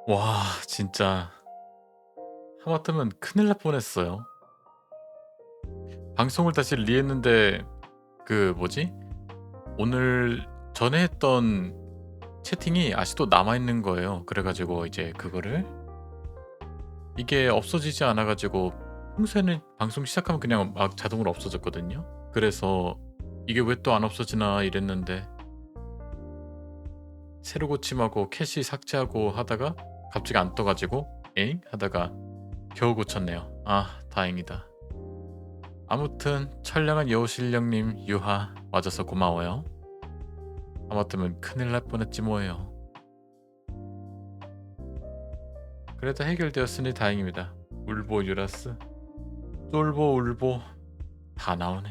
와, 진짜 하마터면 큰일 날 뻔했어요. 방송을 다시 리했는데 그 뭐지? 오늘 전에 했던 채팅이 아직도 남아 있는 거예요. 그래 가지고 이제 그거를 이게 없어지지 않아 가지고 평소에는 방송 시작하면 그냥 막 자동으로 없어졌거든요. 그래서 '이게 왜 또 안 없어지나.' 이랬는데 새로 고침하고 캐시 삭제하고 하다가 갑자기 안 떠 가지고 '에잉?' 하다가 겨우 고쳤네요. 아, 다행이다. 아무튼 철량한 여우실령님 유하 와줘서 고마워요. 하마터면 큰일 날 뻔했지 뭐예요. 그래도 해결되었으니 다행입니다. 울보 유라스, 쫄보 울보 다 나오네.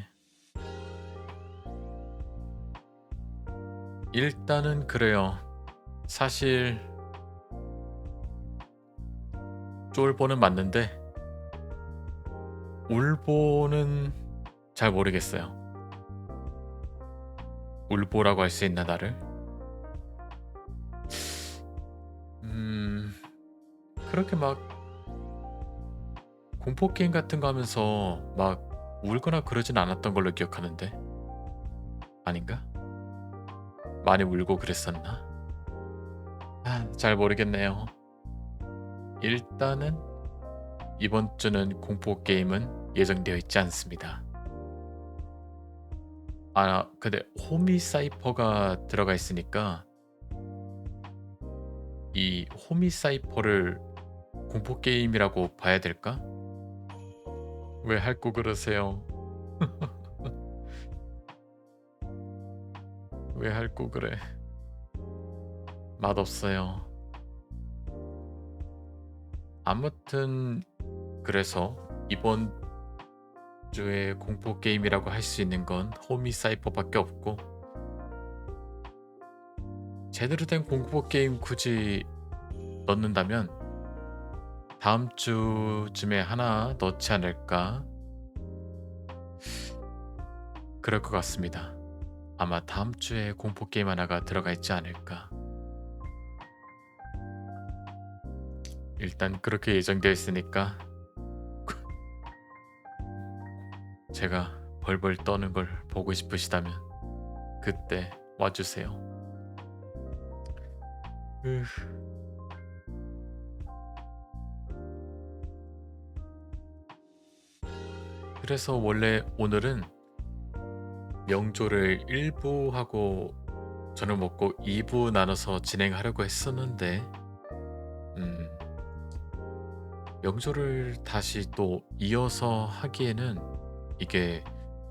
일단은 그래요. 사실 쫄보는 맞는데 울보는 잘 모르겠어요. 울보라고 할 수 있나 나를? 음 그렇게 막 공포 게임 같은 거 하면서 막 울거나 그러진 않았던 걸로 기억하는데 아닌가? 많이 울고 그랬었나? 아, 잘 모르겠네요. 일단은 이번 주는 공포 게임은 예정되어 있지 않습니다. 아, 근데 호미사이퍼가 들어가 있으니까 이 호미사이퍼를 공포 게임이라고 봐야 될까? 왜 핥고 그러세요? 왜 핥고 그래? 맛없어요. 아무튼 그래서 이번 주에 공포 게임이라고 할 수 있는 건 호미사이퍼밖에 없고 제대로 된 공포 게임 굳이 넣는다면 다음 주쯤에 하나 넣지 않을까? 그럴 것 같습니다. 아마 다음 주에 공포 게임 하나가 들어가 있지 않을까? 일단 그렇게 예정되어 있으니까 제가 벌벌 떠는 걸 보고 싶으시다면 그때 와주세요. 으, 그래서 원래 오늘은 명조를 1부 하고 저녁 먹고 2부 나눠서 진행하려고 했었는데 음, 명조를 다시 또 이어서 하기에는 이게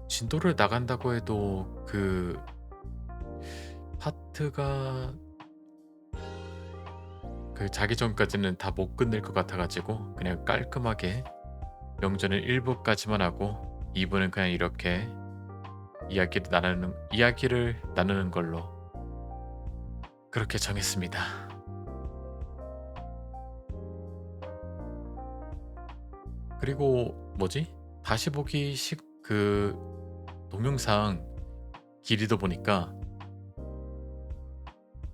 진도를 나간다고 해도 그 파트가 그 자기 전까지는 다 못 끝낼 것 같아가지고 그냥 깔끔하게 명조는 1부까지만 하고 2부는 그냥 이렇게 이야기를 나누는 걸로 그렇게 정했습니다. 그리고 뭐지? 다시 보기 그 동영상 길이도 보니까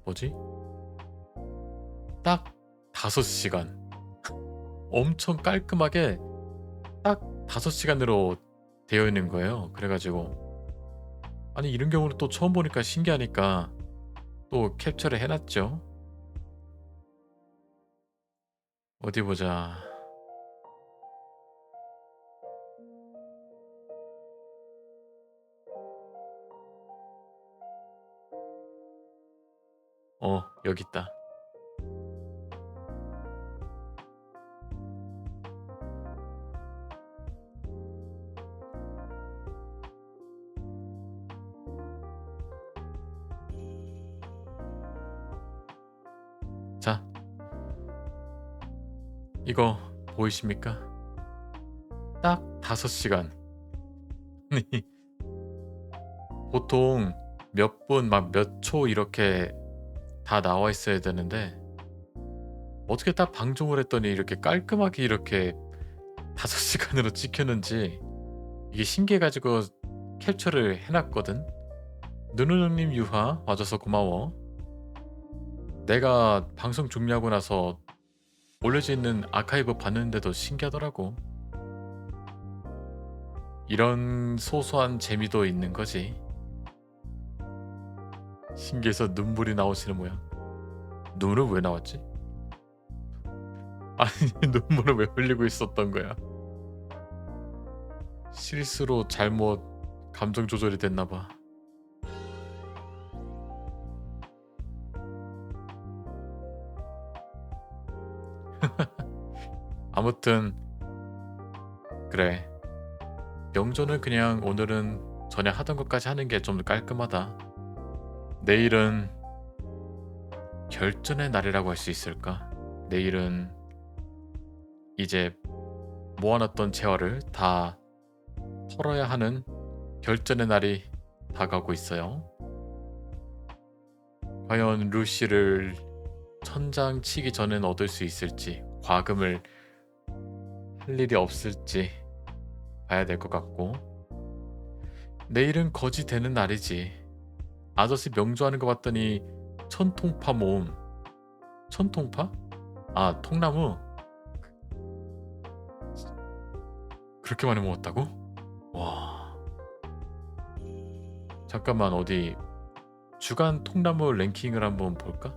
뭐지? 딱 5시간. 엄청 깔끔하게 딱 5시간으로 되어 있는 거예요. 그래가지고 아니 이런 경우는 또 처음 보니까 신기하니까 또 캡처를 해놨죠. 어디 보자. 여기 있다. 자, 이거 보이십니까? 딱 5시간. 보통 몇 분, 막 몇 초 이렇게 다 나와 있어야 되는데 어떻게 딱 방종을 했더니 이렇게 깔끔하게 이렇게 5시간으로 찍혔는지 이게 신기해가지고 캡처를 해놨거든. 누누누님 유하 와줘서 고마워. 내가 방송 종료하고 나서 올려져 있는 아카이브 봤는데도 신기하더라고. 이런 소소한 재미도 있는 거지. 신기해서 눈물이 나오시는 모양. 눈은 왜 나왔지? 아니 눈물을 왜 흘리고 있었던 거야? 실수로 잘못 감정 조절이 됐나 봐. 아무튼 그래. 명조는 그냥 오늘은 전에 하던 것까지 하는 게 좀 깔끔하다. 내일은 결전의 날이라고 할 수 있을까? 내일은 이제 모아놨던 재화를 다 털어야 하는 결전의 날이 다가오고 있어요. 과연 루시를 천장 치기 전엔 얻을 수 있을지, 과금을 할 일이 없을지 봐야 될 것 같고, 내일은 거지 되는 날이지. 아저씨 명조하는 거 봤더니 천통파 모음. 천통파? 아, 통나무? 그렇게 많이 모았다고? 와. 잠깐만, 어디 주간 통나무 랭킹을 한번 볼까?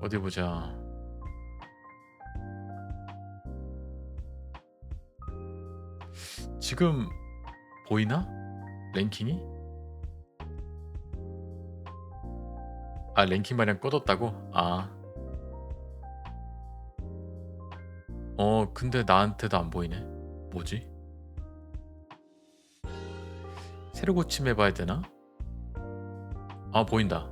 어디 보자. 지금 보이나? 랭킹이? 아, 랭킹 마냥 꺼뒀다고? 아. 근데 나한테도 안 보이네. 뭐지? 새로 고침해봐야 되나? 아, 보인다.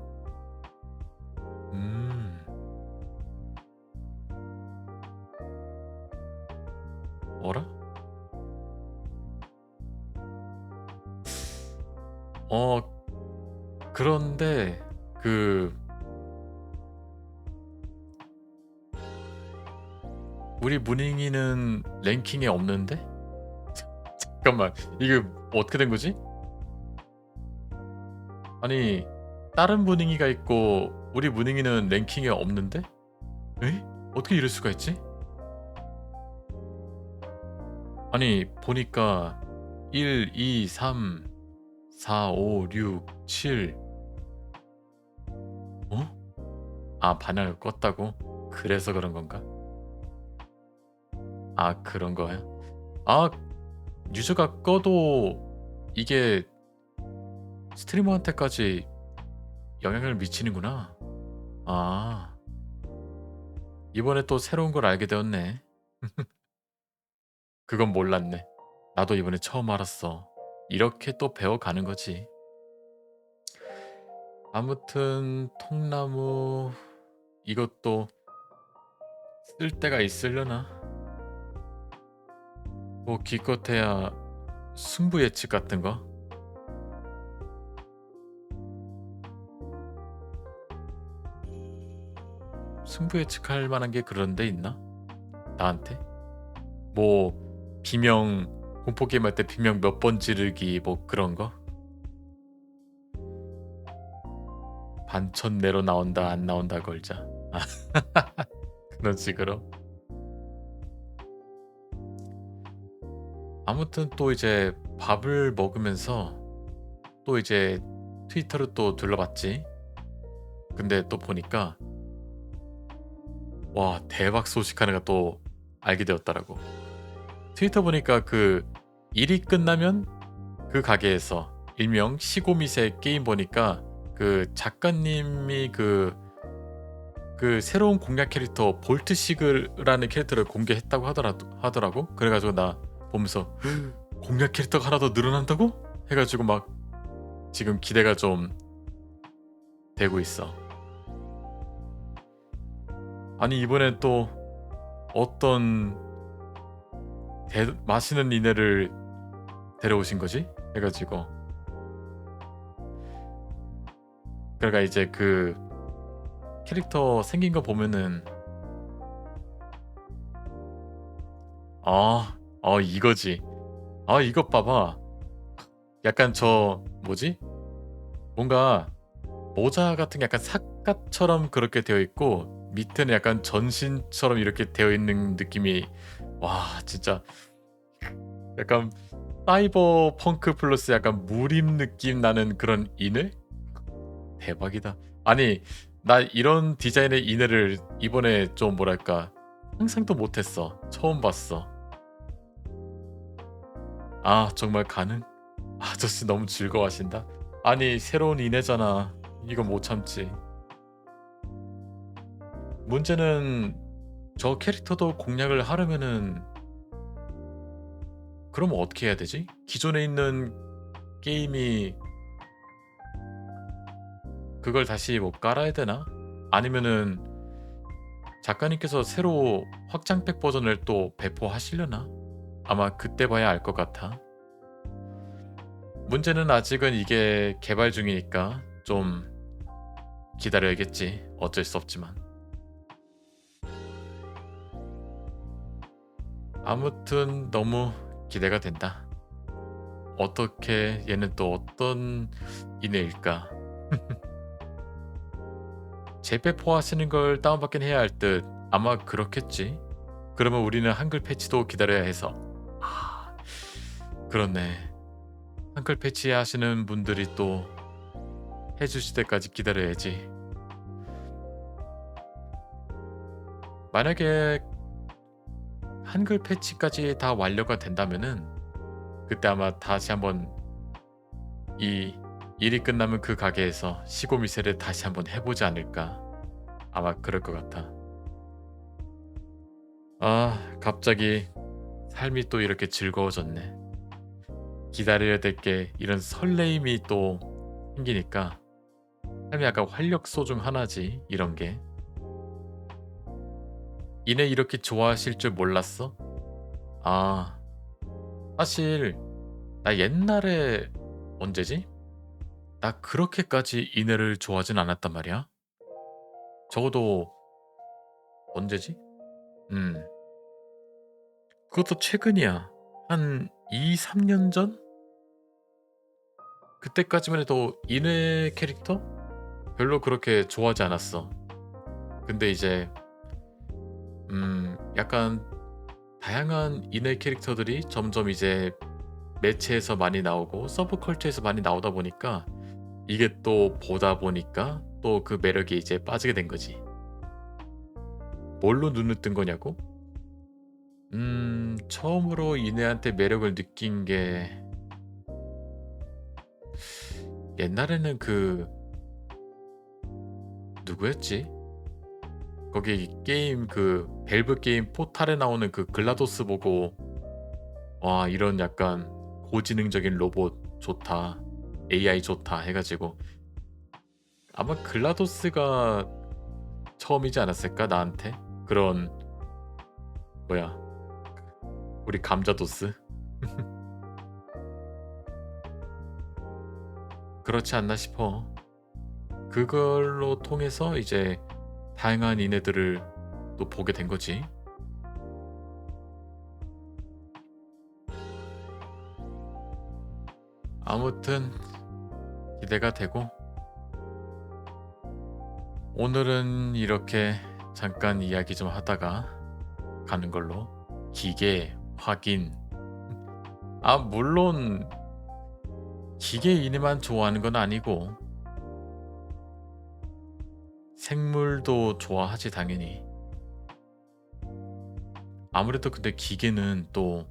어라? 그런데 우리 문잉이는 랭킹에 없는데? 잠깐만, 이게 어떻게 된 거지? 아니, 다른 문잉이가 있고 우리 문잉이는 랭킹에 없는데? 에? 어떻게 이럴 수가 있지? 아니 보니까 1, 2, 3, 4, 5, 6, 7 어? 아 반향을 껐다고? 그래서 그런 건가? 아 그런 거야? 아 유저가 꺼도 이게 스트리머한테까지 영향을 미치는구나. 아 이번에 또 새로운 걸 알게 되었네. 그건 몰랐네. 나도 이번에 처음 알았어. 이렇게 또 배워가는 거지. 아무튼 통나무 이것도 쓸 때가 있으려나? 뭐 기껏해야 승부 예측 같은 거? 승부 예측할 만한 게 그런 데 있나? 나한테? 뭐 비명 공포 게임 할 때 비명 몇 번 지르기 뭐 그런 거? 반천 내로 나온다 안 나온다 걸자. 아, 그런 식으로. 아무튼 또 이제 밥을 먹으면서 또 이제 트위터를 또 둘러봤지. 근데 또 보니까 와 대박 소식 하나가 또 알게 되었더라고. 트위터 보니까 그 일이 끝나면 그 가게에서 일명 시고미세 게임 보니까 그 작가님이 그 새로운 공략 캐릭터 볼트시그라는 캐릭터를 공개했다고 하더라고. 그래가지고 나 보면서 공략 캐릭터가 하나 더 늘어난다고? 해가지고 막 지금 기대가 좀 되고 있어. 아니 이번엔 또 어떤 맛있는 이네를 데려오신 거지? 해가지고 그러니까 이제 그 캐릭터 생긴 거 보면은 이거지. 아 이것 봐봐. 약간 저 뭐지? 뭔가 모자 같은 게 약간 삿갓처럼 그렇게 되어 있고 밑에는 약간 전신처럼 이렇게 되어 있는 느낌이 와 진짜 약간 사이버 펑크 플러스 약간 무림 느낌 나는 그런 이네? 대박이다. 아니 나 이런 디자인의 이네를 이번에 좀 뭐랄까 상상도 못했어. 처음 봤어. 아 정말 가능? 아저씨 너무 즐거워하신다. 아니 새로운 이네잖아. 이거 못 참지. 문제는 저 캐릭터도 공략을 하려면은 그러면 어떻게 해야 되지? 기존에 있는 게임이 그걸 다시 뭐 깔아야 되나? 아니면은 작가님께서 새로 확장팩 버전을 또 배포하시려나? 아마 그때 봐야 알 것 같아. 문제는 아직은 이게 개발 중이니까 좀 기다려야겠지. 어쩔 수 없지만. 아무튼 너무 기대가 된다. 어떻게 얘는 또 어떤 이내일까? 재배포하시는 걸 다운받긴 해야 할 듯. 아마 그렇겠지. 그러면 우리는 한글 패치도 기다려야 해서. 아, 그렇네. 한글 패치 하시는 분들이 또 해주실 때까지 기다려야지. 만약에 한글 패치까지 다 완료가 된다면은 그때 아마 다시 한번 이 일이 끝나면 그 가게에서 시고미세를 다시 한번 해보지 않을까. 아마 그럴 것 같아. 아, 갑자기 삶이 또 이렇게 즐거워졌네. 기다려야 될 게 이런 설레임이 또 생기니까 삶이 약간 활력소 중 하나지, 이런 게. 이내 이렇게 좋아하실 줄 몰랐어? 아, 사실 나 옛날에 언제지? 나 그렇게까지 이내를 좋아하진 않았단 말이야. 적어도 언제지? 음, 그것도 최근이야. 한 2, 3년 전? 그때까지만 해도 이내 캐릭터? 별로 그렇게 좋아하지 않았어. 근데 이제 약간 다양한 인의 캐릭터들이 점점 이제 매체에서 많이 나오고 서브컬처에서 많이 나오다 보니까 이게 또 보다 보니까 또 그 매력에 이제 빠지게 된 거지. 뭘로 눈을 뜬 거냐고? 처음으로 이네한테 매력을 느낀 게 옛날에는 그 누구였지? 거기 게임 그 밸브 게임 포탈에 나오는 그 글라도스 보고 와 이런 약간 고지능적인 로봇 좋다. AI 좋다 해 가지고 아마 글라도스가 처음이지 않았을까 나한테? 그런 뭐야 우리 감자도스? 그렇지 않나 싶어. 그걸로 통해서 이제 다양한 인애들을 또 보게 된 거지. 아무튼 기대가 되고 오늘은 이렇게 잠깐 이야기 좀 하다가 가는 걸로. 기계 확인. 물론 기계 인애만 좋아하는 건 아니고 생물도 좋아하지 당연히. 아무래도 근데 기계는 또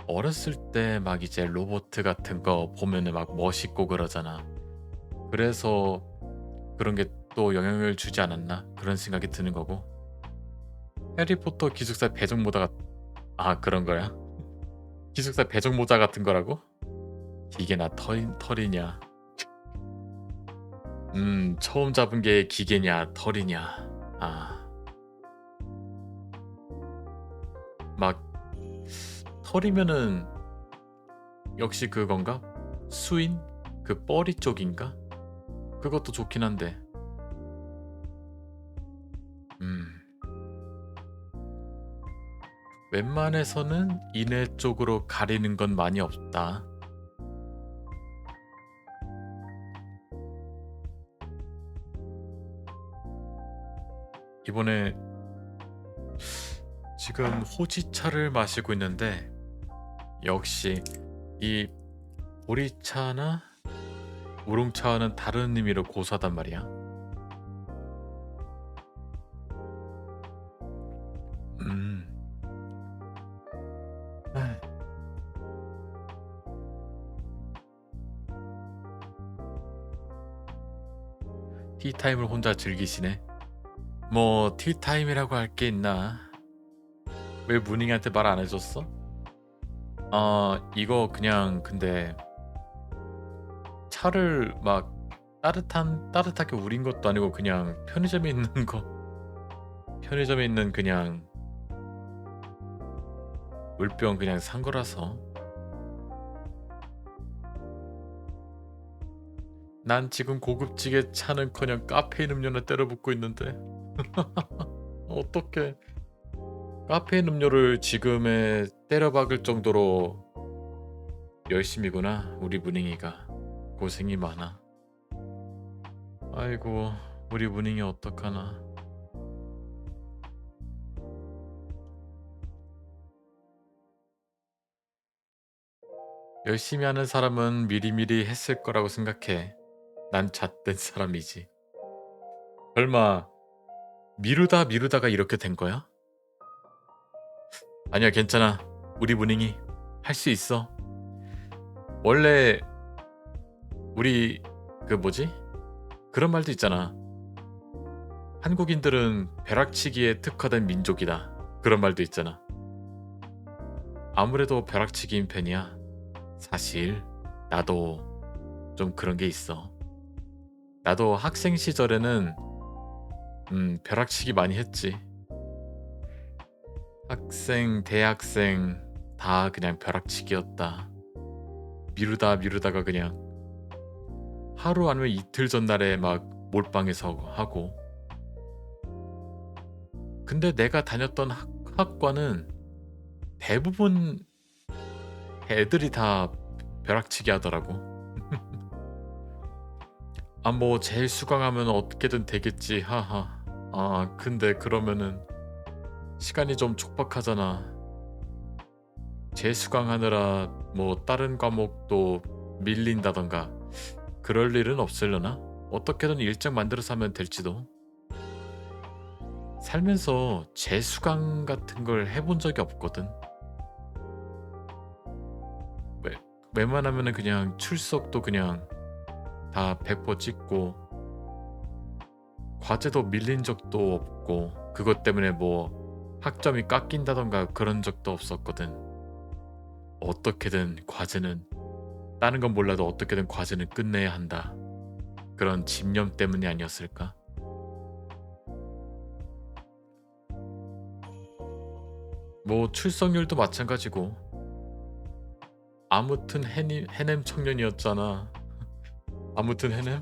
어렸을 때 막 이제 로봇 같은 거 보면은 막 멋있고 그러잖아. 그래서 그런 게 또 영향을 주지 않았나 그런 생각이 드는 거고. 해리포터 기숙사 배정 모자 그런 거야? 기숙사 배정 모자 같은 거라고? 기계나 털이냐? 처음 잡은 게 기계냐 털이냐? 막 털이면은 역시 그건가? 수인? 그 뻘이 쪽인가? 그것도 좋긴 한데. 웬만해서는 인해 쪽으로 가리는 건 많이 없다. 이번에 지금 호지차를 마시고 있는데 역시 이 보리차나 우롱차와는 다른 의미로 고소하단 말이야. 음. 아, 티타임을 혼자 즐기시네. 뭐 티타임이라고 할 게 있나? 왜 무닝한테 말 안 해줬어? 이거 그냥 근데 차를 막 따뜻하게 우린 것도 아니고 그냥 편의점에 있는 거 편의점에 있는 그냥 물병 그냥 산 거라서. 난 지금 고급지게 차는커녕 카페인 음료나 때려 붓고 있는데 어떻게 카페인 음료를 지금에 때려 박을 정도로 열심이구나 우리 문잉이가. 고생이 많아. 아이고 우리 문잉이 어떡하나. 열심히 하는 사람은 미리미리 했을 거라고 생각해. 난 잣된 사람이지. 설마 미루다가 이렇게 된 거야? 아니야 괜찮아. 우리 문잉이 할 수 있어. 원래 우리 그 뭐지? 그런 말도 있잖아. 한국인들은 벼락치기에 특화된 민족이다. 그런 말도 있잖아. 아무래도 벼락치기인 편이야. 사실 나도 좀 그런 게 있어. 나도 학생 시절에는 벼락치기 많이 했지. 학생, 대학생 다 그냥 벼락치기였다. 미루다가 그냥 하루 아니면 이틀 전날에 막 몰빵해서 하고. 근데 내가 다녔던 학과는 대부분 애들이 다 벼락치기 하더라고. 뭐 제일 수강하면 어떻게든 되겠지. 하하. 근데 그러면은 시간이 좀 촉박하잖아. 재수강하느라 뭐 다른 과목도 밀린다던가 그럴 일은 없으려나? 어떻게든 일정 만들어서 하면 될지도. 살면서 재수강 같은 걸 해본 적이 없거든. 왜- 웬만하면은 그냥 출석도 그냥 다 100% 찍고 과제도 밀린 적도 없고 그것 때문에 뭐 학점이 깎인다던가 그런 적도 없었거든. 어떻게든 과제는 다른 건 몰라도 어떻게든 과제는 끝내야 한다. 그런 집념 때문이 아니었을까? 뭐 출석률도 마찬가지고 아무튼 해냄 청년이었잖아. 아무튼 해냄?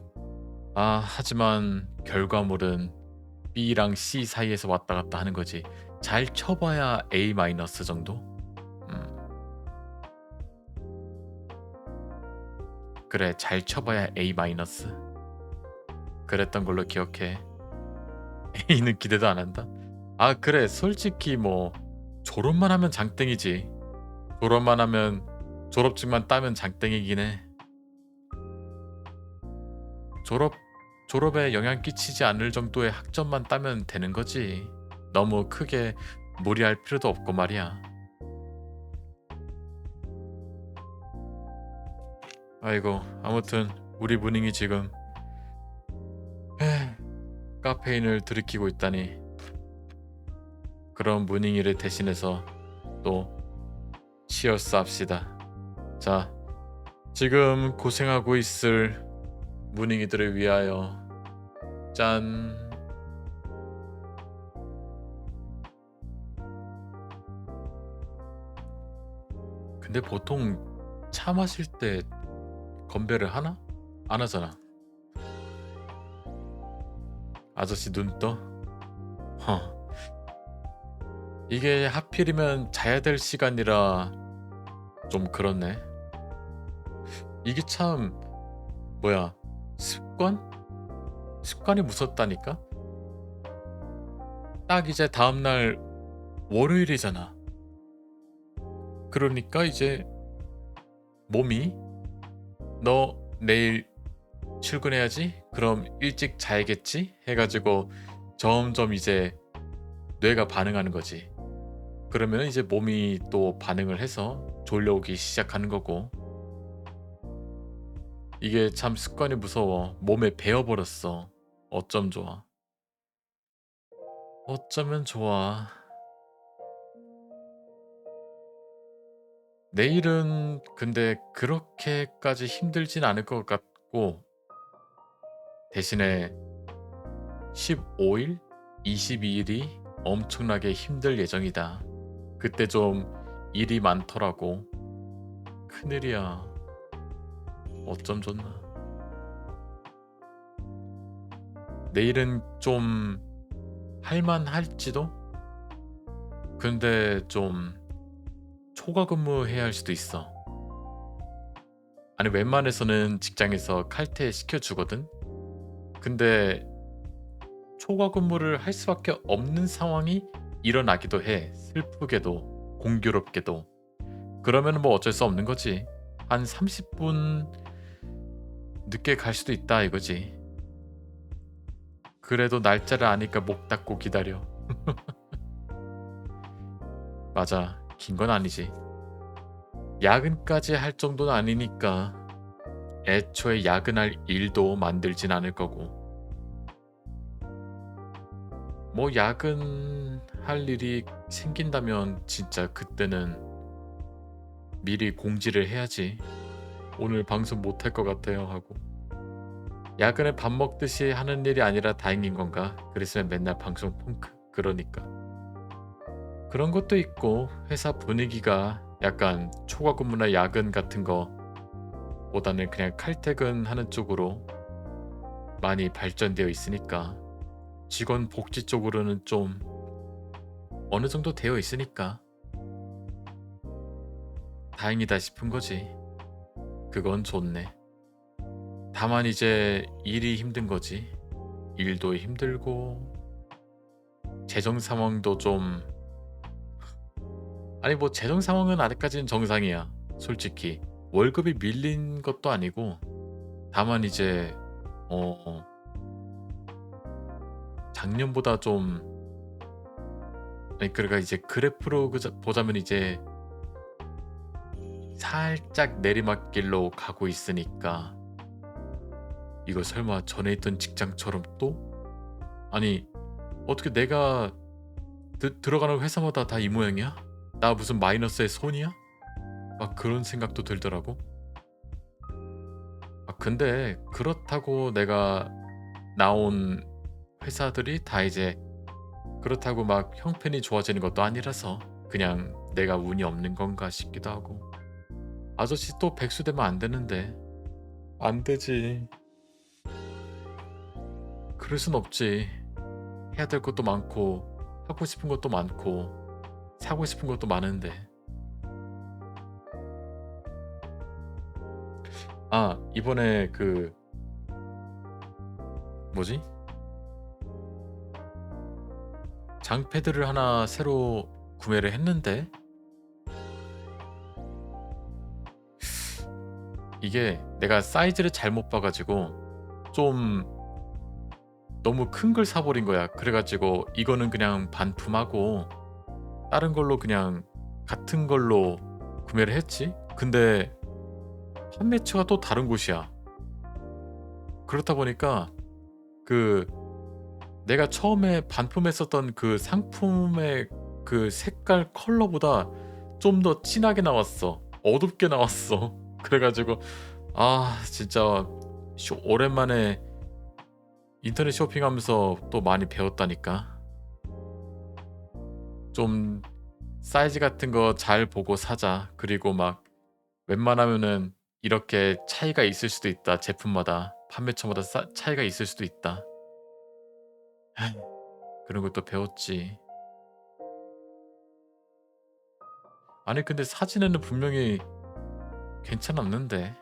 아 하지만 결과물은 B랑 C 사이에서 왔다 갔다 하는 거지. 잘 쳐봐야 A 마이너스 정도? 그래 잘 쳐봐야 A 마이너스. 그랬던 걸로 기억해. A는 기대도 안 한다. 아 그래 솔직히 뭐 졸업만 하면 장땡이지. 졸업만 하면 졸업증만 따면 장땡이긴 해. 졸업 졸업에 영향 끼치지 않을 정도의 학점만 따면 되는 거지. 너무 크게 무리할 필요도 없고 말이야. 아이고 아무튼 우리 문잉이 지금 카페인을 들이키고 있다니. 그런 문잉이를 대신해서 또 치어스 합시다. 자 지금 고생하고 있을 문잉이들을 위하여 짠. 근데 보통 차 마실 때 건배를 하나? 안 하잖아. 아저씨 눈 떠? 허. 이게 하필이면 자야 될 시간이라 좀 그렇네. 이게 참 뭐야 습관? 습관이 무섭다니까? 딱 이제 다음날 월요일이잖아. 그러니까 이제 몸이 너 내일 출근해야지? 그럼 일찍 자야겠지? 해가지고 점점 이제 뇌가 반응하는 거지. 그러면 이제 몸이 또 반응을 해서 졸려오기 시작하는 거고. 이게 참 습관이 무서워. 몸에 배어버렸어. 어쩜 좋아. 어쩌면 좋아. 내일은 근데 그렇게까지 힘들진 않을 것 같고 대신에 15일, 22일이 엄청나게 힘들 예정이다. 그때 좀 일이 많더라고. 큰일이야. 어쩜 좋나. 내일은 좀 할만할지도? 근데 좀 초과 근무해야 할 수도 있어. 아니 웬만해서는 직장에서 칼퇴 시켜주거든? 근데 초과 근무를 할 수밖에 없는 상황이 일어나기도 해. 슬프게도 공교롭게도. 그러면 뭐 어쩔 수 없는 거지. 한 30분 늦게 갈 수도 있다 이거지. 그래도 날짜를 아니까 목 닫고 기다려. 맞아. 긴 건 아니지. 야근까지 할 정도는 아니니까 애초에 야근할 일도 만들진 않을 거고. 뭐 야근할 일이 생긴다면 진짜 그때는 미리 공지를 해야지. 오늘 방송 못할 것 같아요 하고. 야근에 밥 먹듯이 하는 일이 아니라 다행인 건가? 그랬으면 맨날 방송 펑크. 그러니까. 그런 것도 있고 회사 분위기가 약간 초과 근무나 야근 같은 거보다는 그냥 칼퇴근하는 쪽으로 많이 발전되어 있으니까 직원 복지 쪽으로는 좀 어느 정도 되어 있으니까 다행이다 싶은 거지. 그건 좋네. 다만 이제 일이 힘든 거지. 일도 힘들고 재정 상황도 좀 아니 뭐 재정 상황은 아직까지는 정상이야. 솔직히. 월급이 밀린 것도 아니고 다만 이제 어 작년보다 좀 아니 그러니까 이제 그래프로 보자면 이제 살짝 내리막길로 가고 있으니까 이거 설마 전에 있던 직장처럼 또? 아니 어떻게 내가 들어가는 회사마다 다 이 모양이야? 나 무슨 마이너스의 손이야? 막 그런 생각도 들더라고. 아 근데 그렇다고 내가 나온 회사들이 다 이제 그렇다고 막 형편이 좋아지는 것도 아니라서 그냥 내가 운이 없는 건가 싶기도 하고. 아저씨 또 백수 되면 안 되는데. 안 되지. 그럴 순 없지. 해야 될 것도 많고 하고 싶은 것도 많고 사고 싶은 것도 많은데. 아 이번에 그 뭐지? 장패드를 하나 새로 구매를 했는데 이게 내가 사이즈를 잘못 봐 가지고 좀 너무 큰 걸 사 버린 거야. 그래 가지고 이거는 그냥 반품하고 다른 걸로 그냥 같은 걸로 구매를 했지. 근데 판매처가 또 다른 곳이야. 그렇다 보니까 그 내가 처음에 반품했었던 그 상품의 그 색깔 컬러보다 좀 더 진하게 나왔어. 어둡게 나왔어. 그래 가지고 아 진짜 오랜만에 인터넷 쇼핑하면서 또 많이 배웠다니까. 좀 사이즈 같은 거 잘 보고 사자. 그리고 막 웬만하면은 이렇게 차이가 있을 수도 있다. 제품마다 판매처마다 차이가 있을 수도 있다. 아이, 그런 것도 배웠지. 아니 근데 사진에는 분명히 괜찮았는데.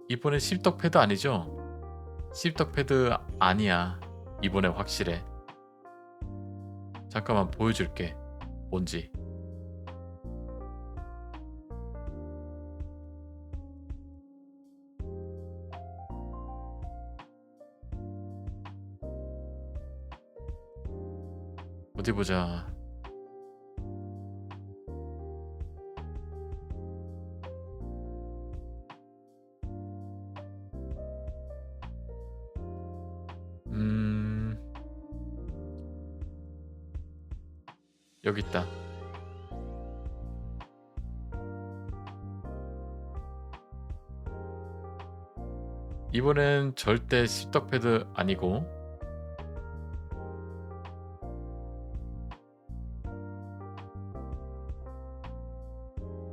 이번에 씹덕 패드 아니죠? 씹덕 패드 아니야. 이번에 확실해. 잠깐만 보여줄게. 뭔지. 어디 보자. 음, 여기 있다. 이번엔 절대 씹덕 패드 아니고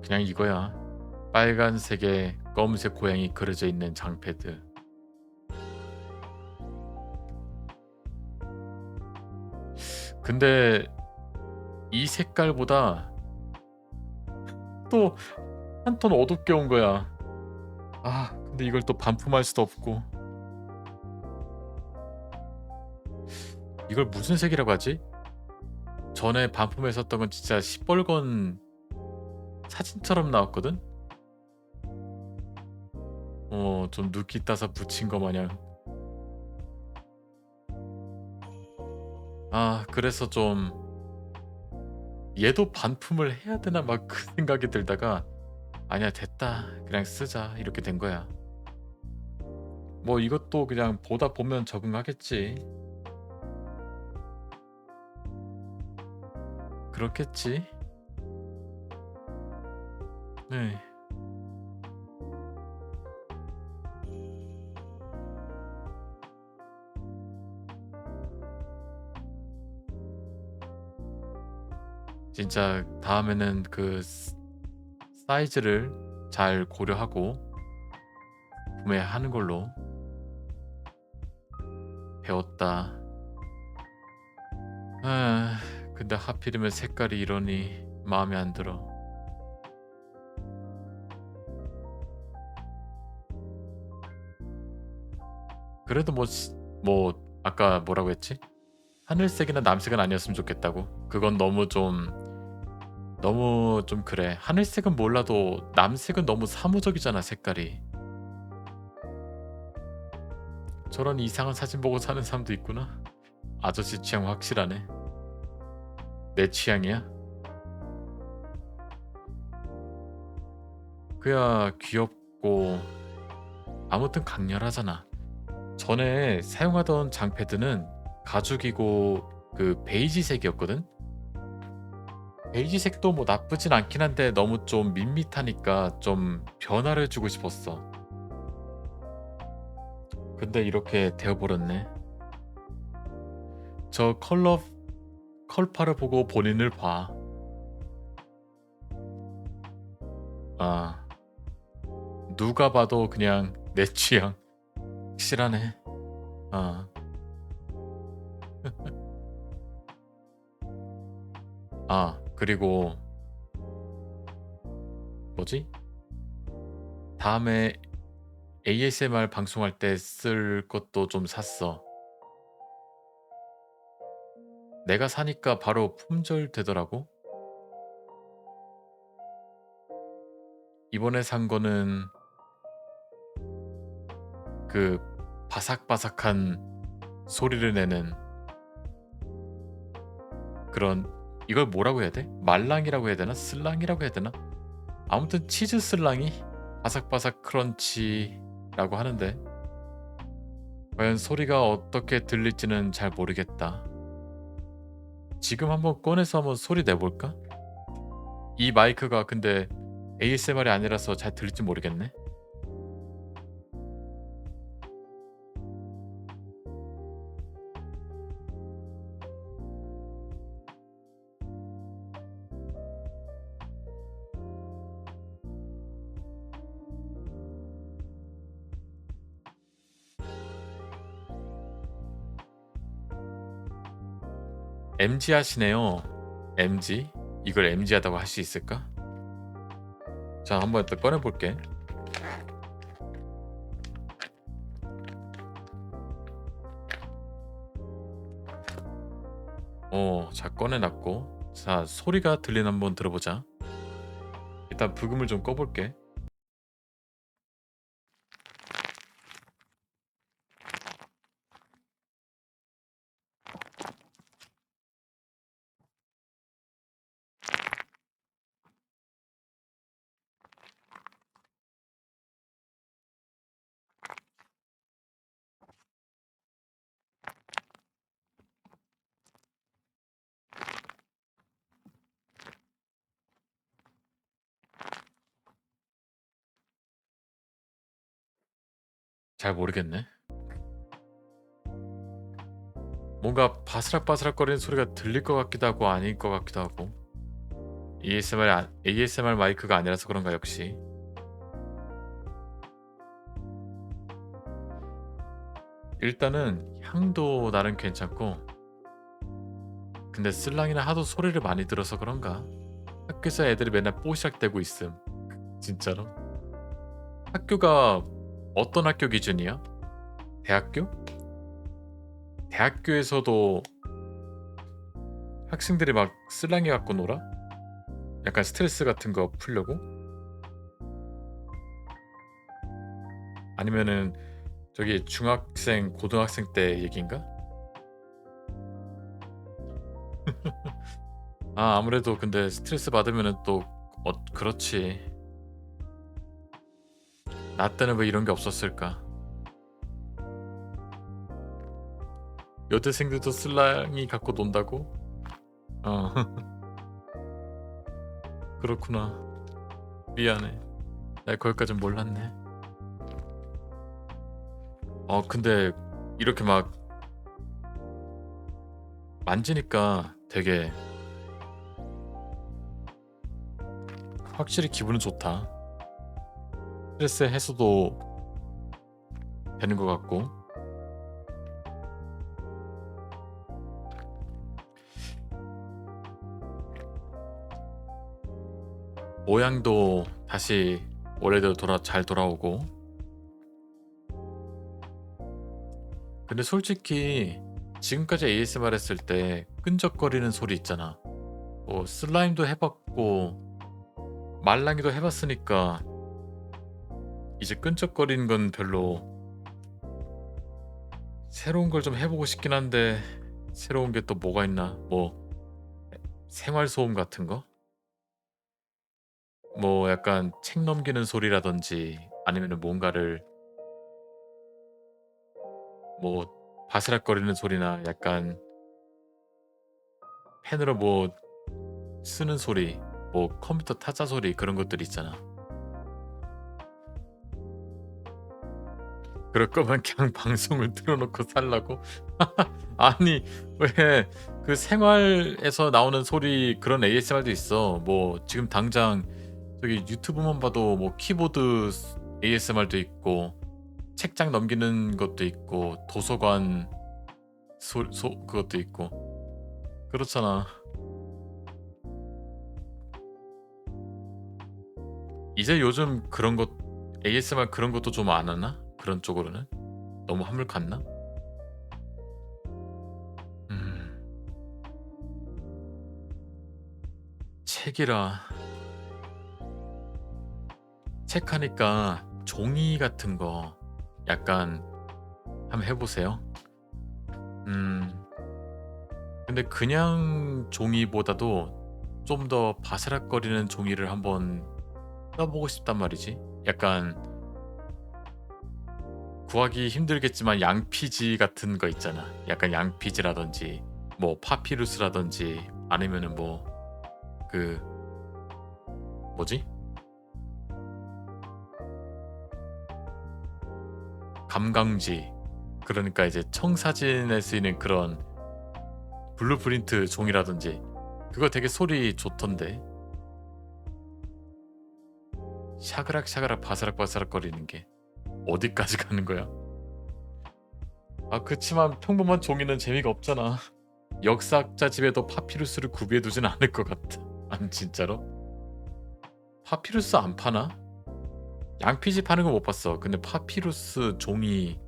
그냥 이거야. 빨간색에 검은색 고양이 그려져 있는 장패드. 근데 이 색깔보다 또 한 톤 어둡게 온 거야. 아, 근데 이걸 또 반품할 수도 없고. 이걸 무슨 색이라고 하지? 전에 반품했었던 건 진짜 시뻘건 사진처럼 나왔거든? 좀 눕기 따서 붙인 거 마냥. 아, 그래서 좀 얘도 반품을 해야 되나 막 그 생각이 들다가 아니야 됐다 그냥 쓰자 이렇게 된 거야. 뭐 이것도 그냥 보다 보면 적응하겠지. 그렇겠지. 네. 진짜 다음에는 그 사이즈를 잘 고려하고 구매하는 걸로. 배웠다. 아, 근데 하필이면 색깔이 이러니 마음에 안 들어. 그래도 뭐 아까 뭐라고 했지? 하늘색이나 남색은 아니었으면 좋겠다고? 그건 너무 좀 그래. 하늘색은 몰라도 남색은 너무 사무적이잖아, 색깔이. 저런 이상한 사진 보고 사는 사람도 있구나. 아저씨 취향 확실하네. 내 취향이야? 그야 귀엽고 아무튼 강렬하잖아. 전에 사용하던 장패드는 가죽이고 그 베이지색이었거든? 베이지색도 뭐 나쁘진 않긴 한데 너무 좀 밋밋하니까 좀 변화를 주고 싶었어. 근데 이렇게 되어버렸네. 저 컬파를 보고 본인을 봐. 아, 누가 봐도 그냥 내 취향. 확실하네. 아, 그리고 뭐지? 다음에 ASMR 방송할 때 쓸 것도 좀 샀어. 내가 사니까 바로 품절 되더라고. 이번에 산 거는 그 바삭바삭한 소리를 내는 그런, 이걸 뭐라고 해야 돼? 말랑이라고 해야 되나? 슬랑이라고 해야 되나? 아무튼 치즈 슬랑이 바삭바삭 크런치라고 하는데 과연 소리가 어떻게 들릴지는 잘 모르겠다. 지금 한번 꺼내서 한번 소리 내볼까? 이 마이크가 근데 ASMR이 아니라서 잘 들릴지 모르겠네. MG 하시네요. MG? 이걸 MG 하다고 할 수 있을까? 자, 한번 또 꺼내볼게. 자, 꺼내놨고. 자, 소리가 들리나 한번 들어보자. 일단 부금을 좀 꺼볼게. 잘 모르겠네. 뭔가 바스락바스락거리는 소리가 들릴 것 같기도 하고 아닐 것 같기도 하고. ASMR 마이크가 아니라서 그런가 역시. 일단은 향도 나름 괜찮고, 근데 슬랑이는 하도 소리를 많이 들어서 그런가 학교에서 애들이 맨날 뽀시락대고 있음. 진짜로. 학교가 어떤 학교 기준이야? 대학교? 대학교에서도 학생들이 막 슬랑이 갖고 놀아? 약간 스트레스 같은 거 풀려고? 아니면은 저기 중학생, 고등학생 때 얘기인가? 아무래도 근데 스트레스 받으면은 또 그렇지. 나 때는 왜 이런 게 없었을까? 여대생들도 슬랑이 갖고 논다고? 어, 그렇구나. 미안해. 나 거기까진 몰랐네. 근데 이렇게 막 만지니까 되게 확실히 기분은 좋다. 스트레스 해소도 되는 것 같고. 모양도 다시 원래대로 잘 돌아오고. 근데 솔직히 지금까지 ASMR 했을 때 끈적거리는 소리 있잖아. 뭐 슬라임도 해봤고 말랑이도 해봤으니까 이제 끈적거리는 건 별로 새로운 걸 좀 해보고 싶긴 한데 새로운 게 또 뭐가 있나? 뭐 생활 소음 같은 거? 뭐 약간 책 넘기는 소리라든지 아니면은 뭔가를 뭐 바스락거리는 소리나 약간 펜으로 뭐 쓰는 소리, 뭐 컴퓨터 타자 소리 그런 것들 있잖아. 그럴 거면 그냥 방송을 틀어놓고 살라고? 아니 왜 그 생활에서 나오는 소리 그런 ASMR도 있어. 뭐 지금 당장 저기 유튜브만 봐도 뭐 키보드 ASMR도 있고 책장 넘기는 것도 있고 도서관 그것도 있고 그렇잖아. 이제 요즘 그런 것 ASMR 그런 것도 좀 안 하나? 그런 쪽으로는? 너무 한물 갔나? 음. 책이라 책 하니까 종이 같은 거 약간 한번 해보세요. 음. 근데 그냥 종이보다도 좀 더 바스락거리는 종이를 한번 써보고 싶단 말이지. 약간 구하기 힘들겠지만 양피지 같은 거 있잖아. 약간 양피지라든지 뭐 파피루스라든지 아니면은 뭐 그 뭐지? 감강지. 그러니까 이제 청사진에 쓰이는 그런 블루프린트 종이라든지 그거 되게 소리 좋던데. 샤그락 샤그락 바스락 바스락 거리는 게 어디까지 가는 거야? 아 그치만 평범한 종이는 재미가 없잖아. 역사학자 집에도 파피루스를 구비해 두진 않을 것 같아. 안 진짜로? 파피루스 안 파나? 양피지 파는 거 못 봤어. 근데 파피루스 종이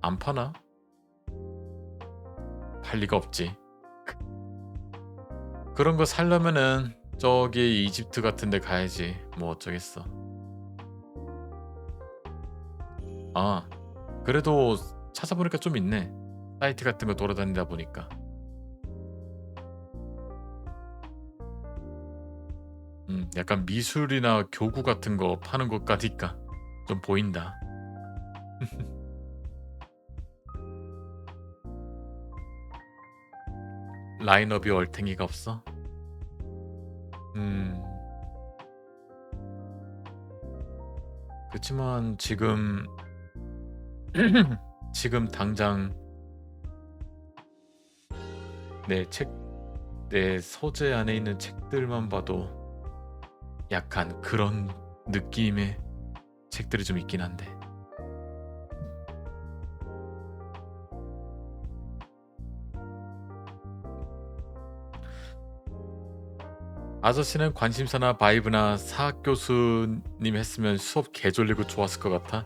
안 파나? 팔 리가 없지. 그런 거 살려면은 저기 이집트 같은 데 가야지. 뭐 어쩌겠어. 아, 그래도 찾아보니까 좀 있네. 사이트 같은 거 돌아다니다 보니까. 약간 미술이나 교구 같은 거 파는 것 같으니까 좀 보인다. 라인업이 얼탱이가 없어? 음, 그치만 지금 지금 당장 내 책, 내 서재 안에 있는 책들만 봐도 약간 그런 느낌의 책들이 좀 있긴 한데. 아저씨는 관심사나 바이브나 사학 교수님 했으면 수업 개졸리고 좋았을 것 같아.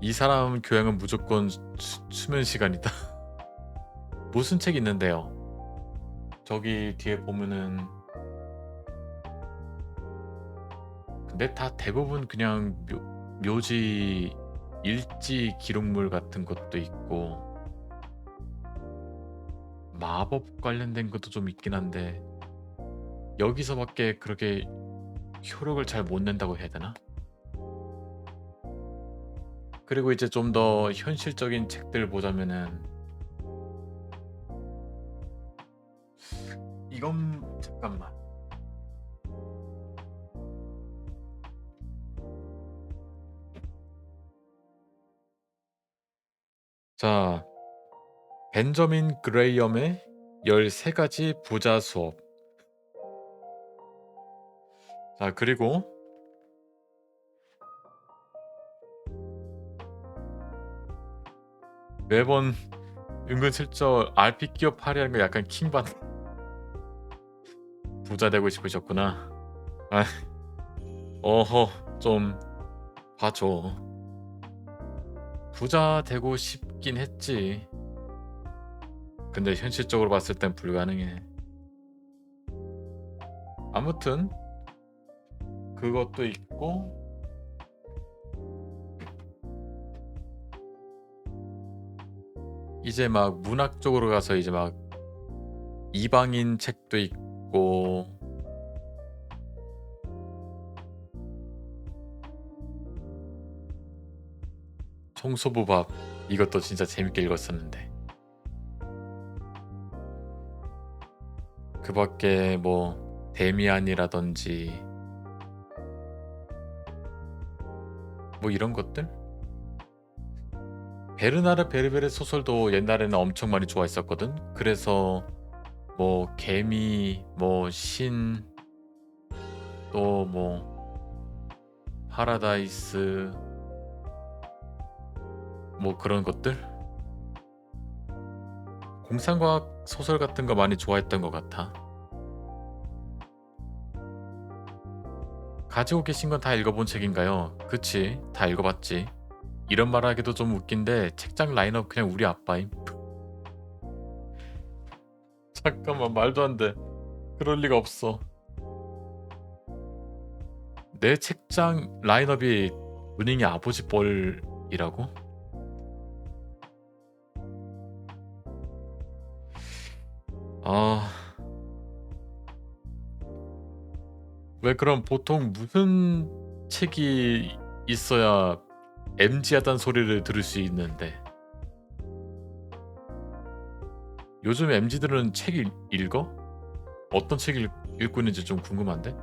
이 사람 교양은 무조건 수면 시간이다. 무슨 책 있는데요? 저기 뒤에 보면은 근데 다 대부분 그냥 묘지 일지 기록물 같은 것도 있고 마법 관련된 것도 좀 있긴 한데 여기서밖에 그렇게 효력을 잘 못 낸다고 해야 되나? 그리고 이제 좀 더 현실적인 책들 보자면은 이건 잠깐만. 자, 벤저민 그레이엄의 13가지 부자 수업. 자, 그리고 매번 은근슬쩍 RP 기업 할애하는 거 약간 킹받. 부자 되고 싶으셨구나. 아, 어허, 좀 봐줘. 부자 되고 있긴 했지. 근데 현실적으로 봤을 땐 불가능해. 아무튼 그것도 있고 이제 막 문학 쪽으로 가서 이제 막 이방인 책도 있고 청소부밥 이것도 진짜 재밌게 읽었었는데 그 밖에 뭐 데미안이라든지 뭐 이런 것들? 베르나르 베르베르 소설도 옛날에는 엄청 많이 좋아했었거든. 그래서 뭐 개미, 뭐 신, 또 뭐 파라다이스, 뭐 그런 것들? 공상과학 소설 같은 거 많이 좋아했던 것 같아. 가지고 계신 건 다 읽어본 책인가요? 그치, 다 읽어봤지. 이런 말 하기도 좀 웃긴데 책장 라인업 그냥 우리 아빠임. 잠깐만, 말도 안 돼. 그럴 리가 없어. 내 책장 라인업이 은행이 아버지 뻘이라고? 아, 왜 그럼 보통 무슨 책이 있어야 MG하단 소리를 들을 수 있는데 요즘 MG들은 책 읽어? 어떤 책 읽고 있는지 좀 궁금한데?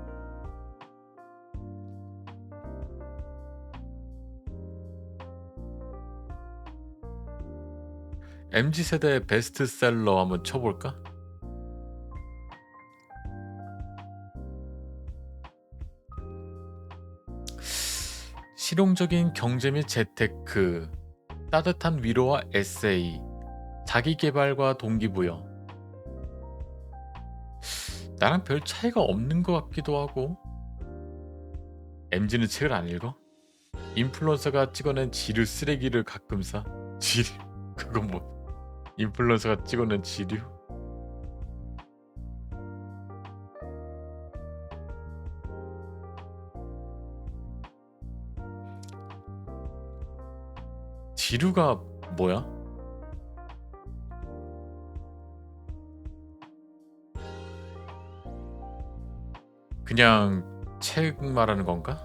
MG 세대 베스트셀러 한번 쳐볼까? 실용적인 경제 및 재테크, 따뜻한 위로와 에세이, 자기계발과 동기부여. 나랑 별 차이가 없는 것 같기도 하고. MG는 책을 안 읽어? 인플루언서가 찍어낸 지류 쓰레기를 가끔 사? 지류? 그건 뭐? 인플루언서가 찍어낸 지류? 지류가 뭐야? 그냥 책 말하는 건가?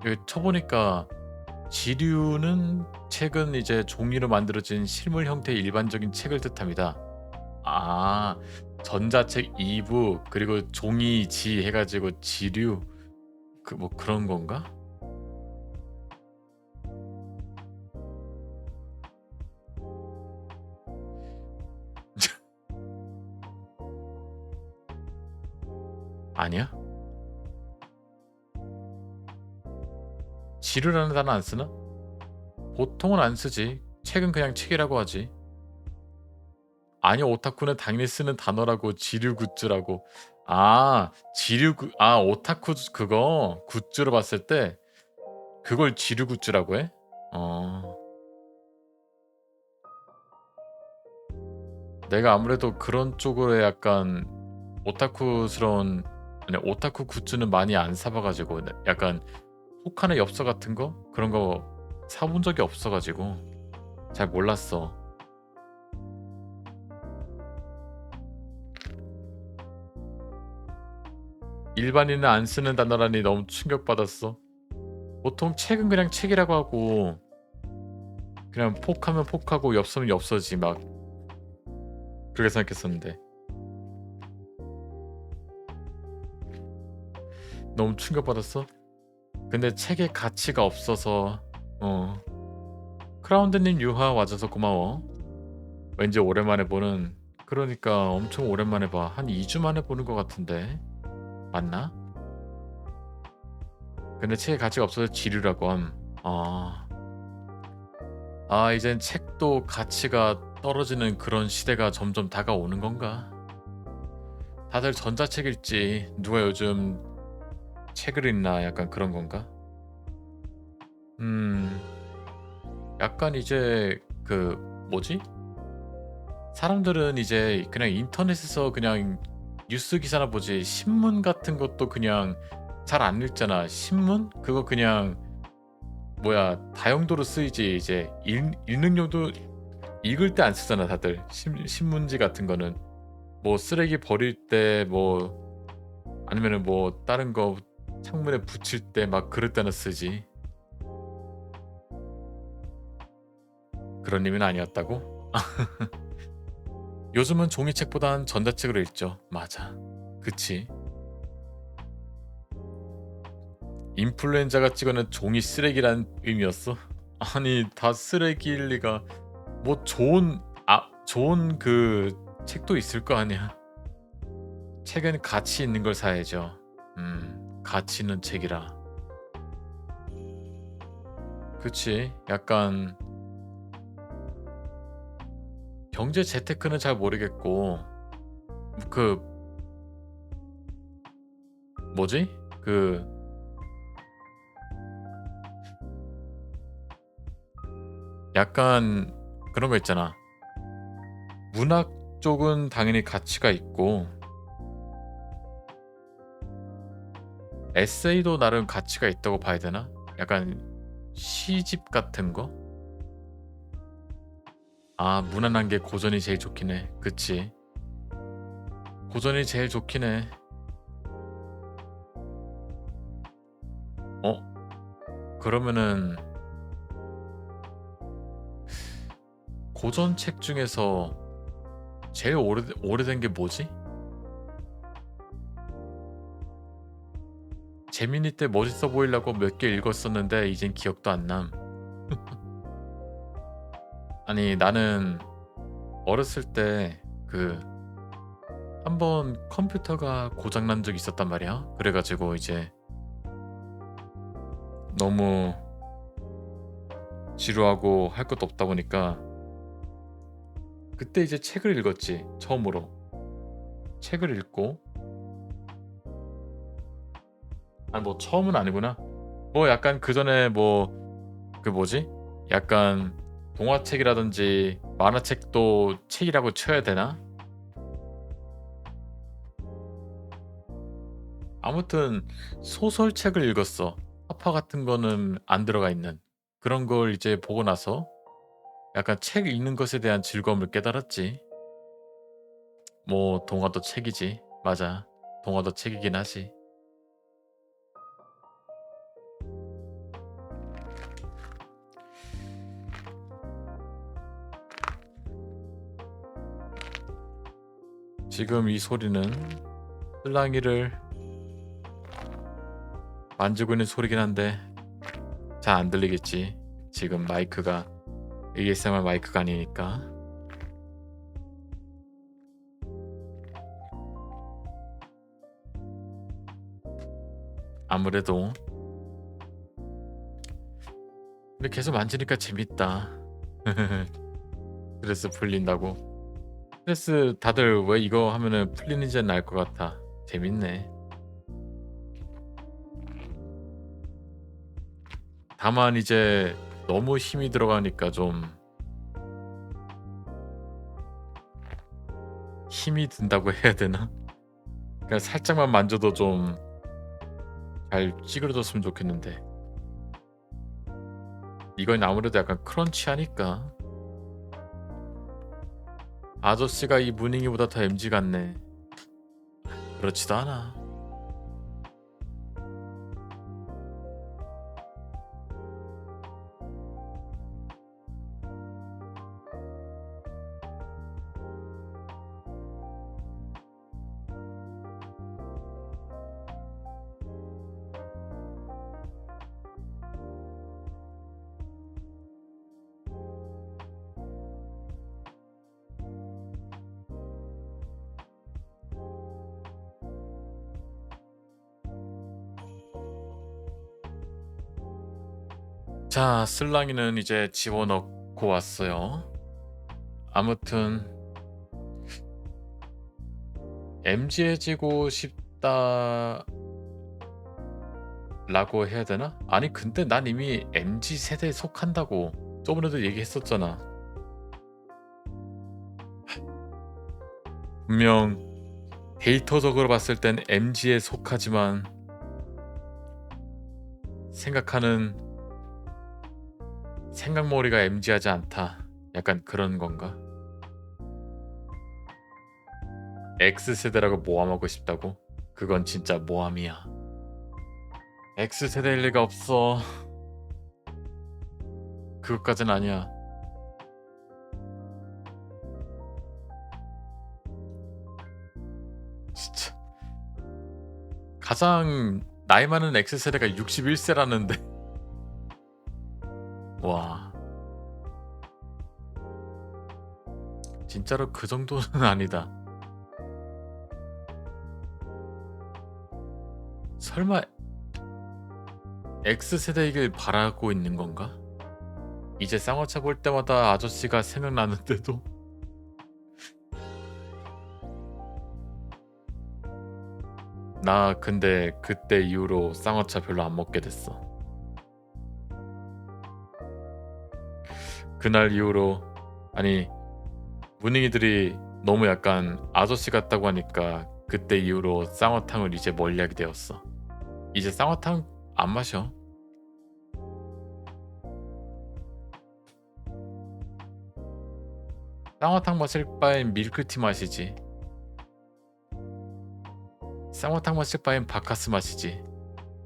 여기 쳐보니까 지류는 책은 이제 종이로 만들어진 실물 형태의 일반적인 책을 뜻합니다. 아, 전자책 이북 그리고 종이지 해가지고 지류 그 뭐 그런 건가? 아니야? 지류라는 단어 안 쓰나? 보통은 안 쓰지. 책은 그냥 책이라고 하지. 아니, 오타쿠는 당연히 쓰는 단어라고. 지류 굿즈라고. 아, 오타쿠 그거 굿즈로 봤을 때 그걸 지류 굿즈라고 해? 어. 내가 아무래도 그런 쪽으로 약간 오타쿠스러운 아니 오타쿠 굿즈는 많이 안 사봐 가지고 약간 혹하는 엽서 같은 거 그런 거 사본 적이 없어 가지고 잘 몰랐어. 일반인은 안 쓰는 단어라니 너무 충격받았어. 보통 책은 그냥 책이라고 하고 그냥 폭하면 폭하고 엽서면 엽서지 막 그렇게 생각했었는데 너무 충격받았어? 근데 책에 가치가 없어서 어. 크라운드님 유하 와줘서 고마워. 왠지 오랜만에 보는 그러니까 엄청 오랜만에 봐. 한 2주 만에 보는 것 같은데 맞나? 근데 책에 가치가 없어서 지류라고 함. 아, 이젠 책도 가치가 떨어지는 그런 시대가 점점 다가오는 건가? 다들 전자책 읽지. 누가 요즘 책을 읽나 약간 그런 건가? 음 약간 이제 그 뭐지? 사람들은 이제 그냥 인터넷에서 그냥 뉴스 기사나 보지 신문 같은 것도 그냥 잘 안 읽잖아. 신문? 그거 그냥 뭐야 다용도로 쓰이지 이제 읽는 용도 읽을 때 안 쓰잖아 다들. 신문지 같은 거는. 뭐 쓰레기 버릴 때 뭐 아니면은 뭐 다른 거 창문에 붙일 때 막 그럴 때나 쓰지. 그런 의미는 아니었다고? 요즘은 종이책보단 전자책으로 읽죠. 맞아. 그치. 인플루엔자가 찍어낸 종이 쓰레기란 의미였어? 아니 다 쓰레기일 리가. 뭐 좋은 그 책도 있을 거 아니야. 책은 가치 있는 걸 사야죠. 가치 있는 책이라. 그치. 약간 경제 재테크는 잘 모르겠고 그 뭐지? 그 약간 그런 거 있잖아. 문학 쪽은 당연히 가치가 있고 에세이도 나름 가치가 있다고 봐야 되나? 약간 시집 같은 거? 아 무난한 게 고전이 제일 좋긴 해. 그치. 고전이 제일 좋긴 해. 그러면은 고전 책 중에서 제일 오래된 게 뭐지? 재민이 때 멋있어 보이려고 몇 개 읽었었는데 이젠 기억도 안 남. 아니 나는 어렸을 때 그 한 번 컴퓨터가 고장 난 적이 있었단 말이야. 그래 가지고 이제 너무 지루하고 할 것도 없다 보니까 그때 이제 책을 읽었지. 처음으로. 책을 읽고 아니 뭐 처음은 아니구나. 뭐 약간 그전에 뭐 그 뭐지? 약간 동화책이라든지 만화책도 책이라고 쳐야 되나? 아무튼 소설책을 읽었어. 파파 같은 거는 안 들어가 있는. 그런 걸 이제 보고 나서 약간 책 읽는 것에 대한 즐거움을 깨달았지. 뭐 동화도 책이지. 맞아. 동화도 책이긴 하지. 지금 이 소리는 슬랑이를 만지고 있는 소리긴 한데 잘 안 들리겠지. 지금 마이크가 ASMR 마이크가 아니니까. 아무래도 근데 계속 만지니까 재밌다. 스트레스 풀린다고. 스트레스 다들 왜 이거 하면은 풀리는지는 알 것 같아. 재밌네. 다만 이제 너무 힘이 들어가니까 좀 힘이 든다고 해야 되나? 그냥 살짝만 만져도 좀 잘 찌그러졌으면 좋겠는데. 이건 아무래도 약간 크런치하니까. 아저씨가 이 무닝이보다 더 MG 같네. 그렇지도 않아. 자, 슬랑이는 이제 집어넣고 왔어요. 아무튼 MG해지고 싶다. 라고 해야 되나? 아니 근데 난 이미 MZ 세대에 속한다고 저번에도 얘기했었잖아. 분명 데이터적으로 봤을 땐 MZ에 속하지만 생각하는 생각머리가 MZ하지 않다. 약간 그런 건가? X세대라고 모함하고 싶다고? 그건 진짜 모함이야. X세대일 리가 없어. 그것까진 아니야. 진짜 가장 나이 많은 X세대가 61세라는데 와 진짜로 그 정도는 아니다. 설마 X세대이길 바라고 있는 건가? 이제 쌍화차 볼 때마다 아저씨가 생각나는데도 나 근데 그때 이후로 쌍화차 별로 안 먹게 됐어. 그날 이후로 아니 문익이들이 너무 약간 아저씨 같다고 하니까 그때 이후로 쌍화탕을 이제 멀리하게 되었어. 이제 쌍화탕 안 마셔. 쌍화탕 마실 바엔 밀크티 마시지. 쌍화탕 마실 바엔 바카스 마시지.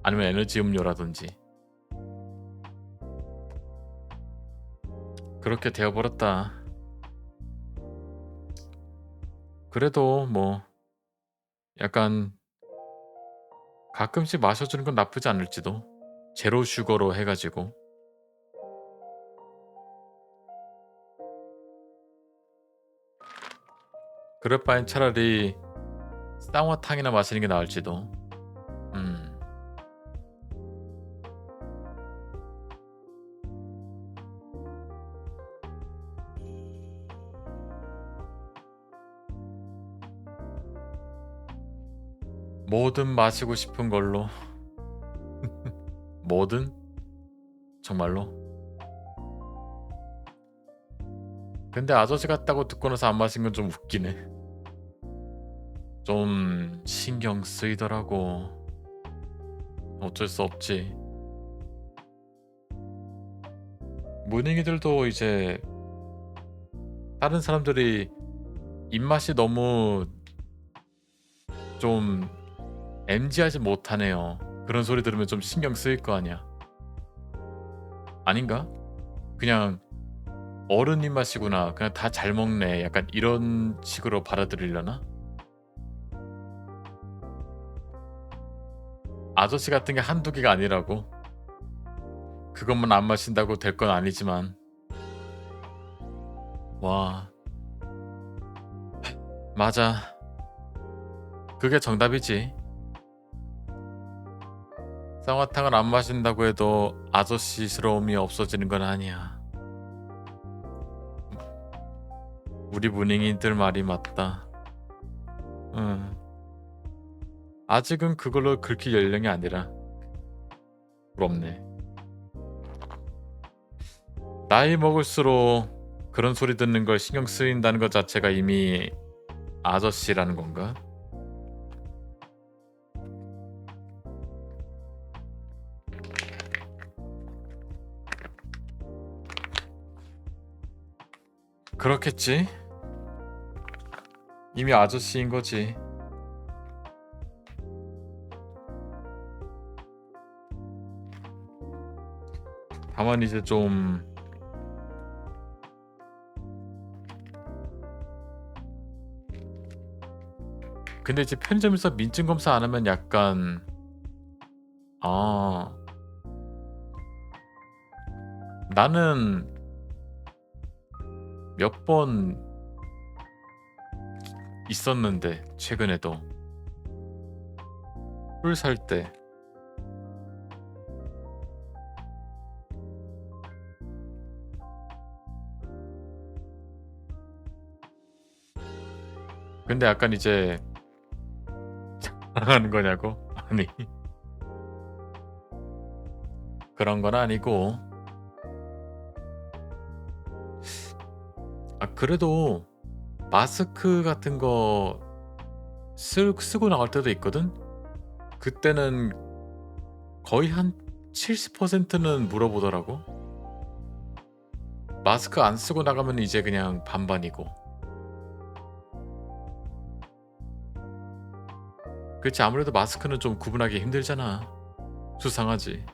아니면 에너지 음료라든지. 그렇게 되어버렸다. 그래도 뭐 약간 가끔씩 마셔주는 건 나쁘지 않을지도. 제로 슈거로 해가지고. 그럴 바엔 차라리 쌍화탕이나 마시는 게 나을지도. 뭐든 마시고 싶은 걸로. 뭐든? 정말로? 근데 아저씨 같다고 듣고 나서 안 마신 건 좀 웃기네. 좀 신경 쓰이더라고. 어쩔 수 없지. 문익이들도 이제 다른 사람들이 입맛이 너무 좀 MZ하지 못하네요. 그런 소리 들으면 좀 신경 쓰일 거 아니야. 아닌가? 그냥 어른 입맛이구나. 그냥 다 잘 먹네. 약간 이런 식으로 받아들이려나? 아저씨 같은 게 한두 개가 아니라고. 그것만 안 마신다고 될 건 아니지만. 와. 맞아. 그게 정답이지. 쌍화탕을 안 마신다고 해도 아저씨스러움이 없어지는 건 아니야. 우리 문잉이들 말이 맞다. 응. 아직은 그걸로 긁힐 연령이 아니라. 부럽네. 나이 먹을수록 그런 소리 듣는 걸 신경 쓰인다는 것 자체가 이미 아저씨라는 건가? 그렇겠지. 이미 아저씨인 거지. 다만 이제 좀 근데 이제 편의점에서 민증 검사 안 하면 약간 아 나는 몇 번 있었는데 최근에도 술 살 때 근데 약간 이제 자랑하는 거냐고? 아니 그런 건 아니고. 그래도 마스크 같은 거 쓰고 나갈 때도 있거든. 그때는 거의 한 70%는 물어보더라고. 마스크 안 쓰고 나가면 이제 그냥 반반이고. 그렇지, 아무래도 마스크는 좀 구분하기 힘들잖아. 수상하지.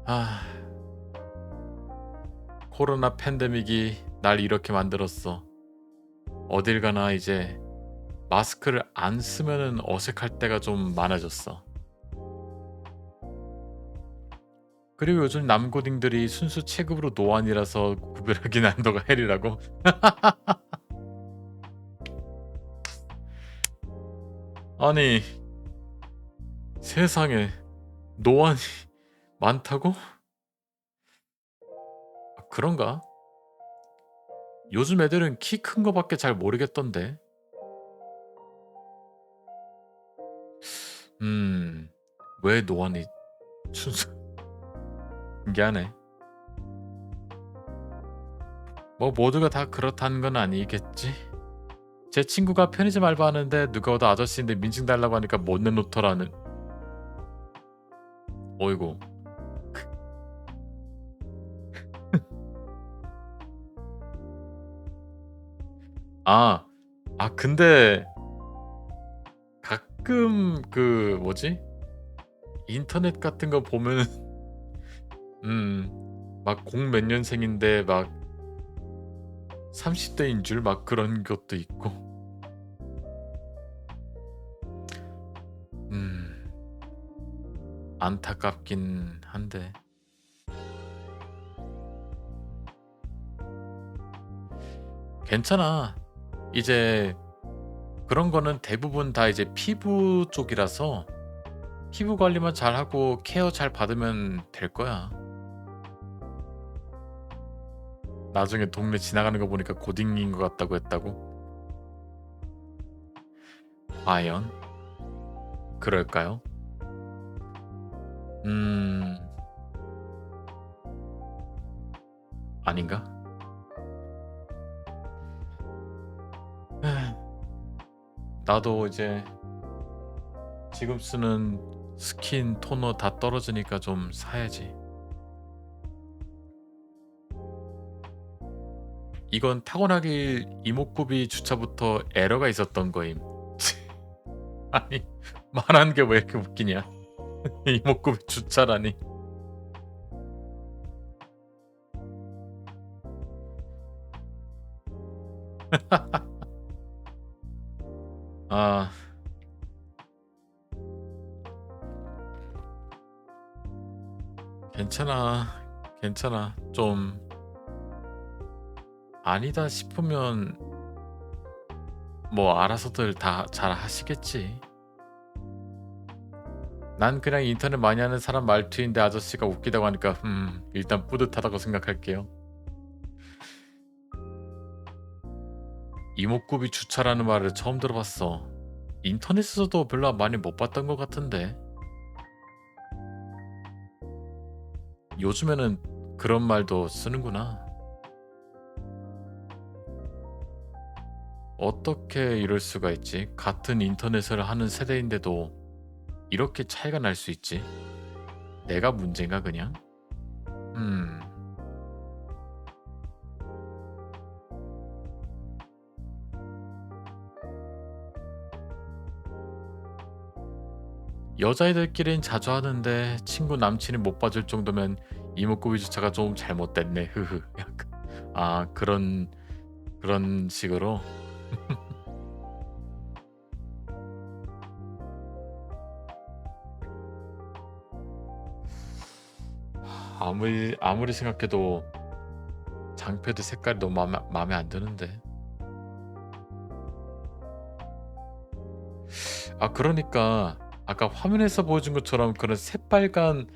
아, 코로나 팬데믹이 날 이렇게 만들었어. 어딜 가나 이제 마스크를 안 쓰면은 어색할 때가 좀 많아졌어. 그리고 요즘 남고딩들이 순수 체급으로 노안이라서 구별하기 난이도가 헬이라고? 아니, 세상에 노안이 많다고? 그런가? 요즘 애들은 키 큰 거밖에 잘 모르겠던데. 왜 노안이 순수 신기하네. 뭐 모두가 다 그렇다는 건 아니겠지? 제 친구가 편의점 알바하는데 누가 와도 아저씨인데 민증 달라고 하니까 못 내놓더라는. 어이구. 근데 가끔 그 뭐지? 인터넷 같은 거 보면은 막 0 몇 년생인데 막 30대인 줄 막 그런 것도 있고. 안타깝긴 한데. 괜찮아. 이제 그런 거는 대부분 다 이제 피부 쪽이라서 피부 관리만 잘하고 케어 잘 받으면 될 거야. 나중에 동네 지나가는 거 보니까 고딩인 것 같다고 했다고? 과연 그럴까요? 아닌가? 나도 이제 지금 쓰는 스킨 토너 다 떨어지니까 좀 사야지. 이건 타고나길 이목구비 주차부터 에러가 있었던 거임. 아니, 말하는 게 왜 이렇게 웃기냐? 이목구비 주차라니. 아, 괜찮아. 괜찮아. 좀 아니다 싶으면 뭐 알아서들 다 잘 하시겠지. 난 그냥 인터넷 많이 하는 사람 말투인데 아저씨가 웃기다고 하니까 일단 뿌듯하다고 생각할게요. 이목구비 주차라는 말을 처음 들어봤어. 인터넷에서도 별로 많이 못 봤던 것 같은데. 요즘에는 그런 말도 쓰는구나. 어떻게 이럴 수가 있지? 같은 인터넷을 하는 세대인데도 이렇게 차이가 날 수 있지? 내가 문제인가 그냥? 음. 여자애들끼린 자주 하는데 친구 남친이 못 봐줄 정도면 이목구비 주차가 좀 잘못됐네. 흐흐. 약간 그런 식으로. 아무리 생각해도 장패드 색깔이 너무 마음에 안 드는데. 그러니까 아까 화면에서 보여준 것처럼 그런 새빨간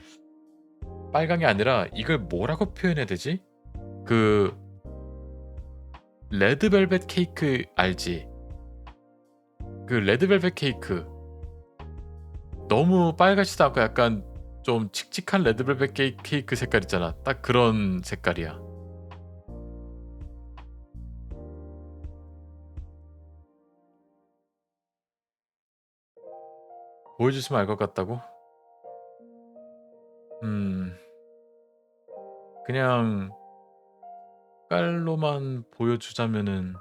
빨강이 아니라 이걸 뭐라고 표현해야 되지? 그 레드벨벳 케이크 알지? 그 레드벨벳 케이크 너무 빨갛지도 않고 약간 좀 칙칙한 레드벨벳 케이크 색깔 있잖아. 딱 그런 색깔이야. 보여주시면 알 것 같다고? 음. 그냥 깔로만 보여주자면은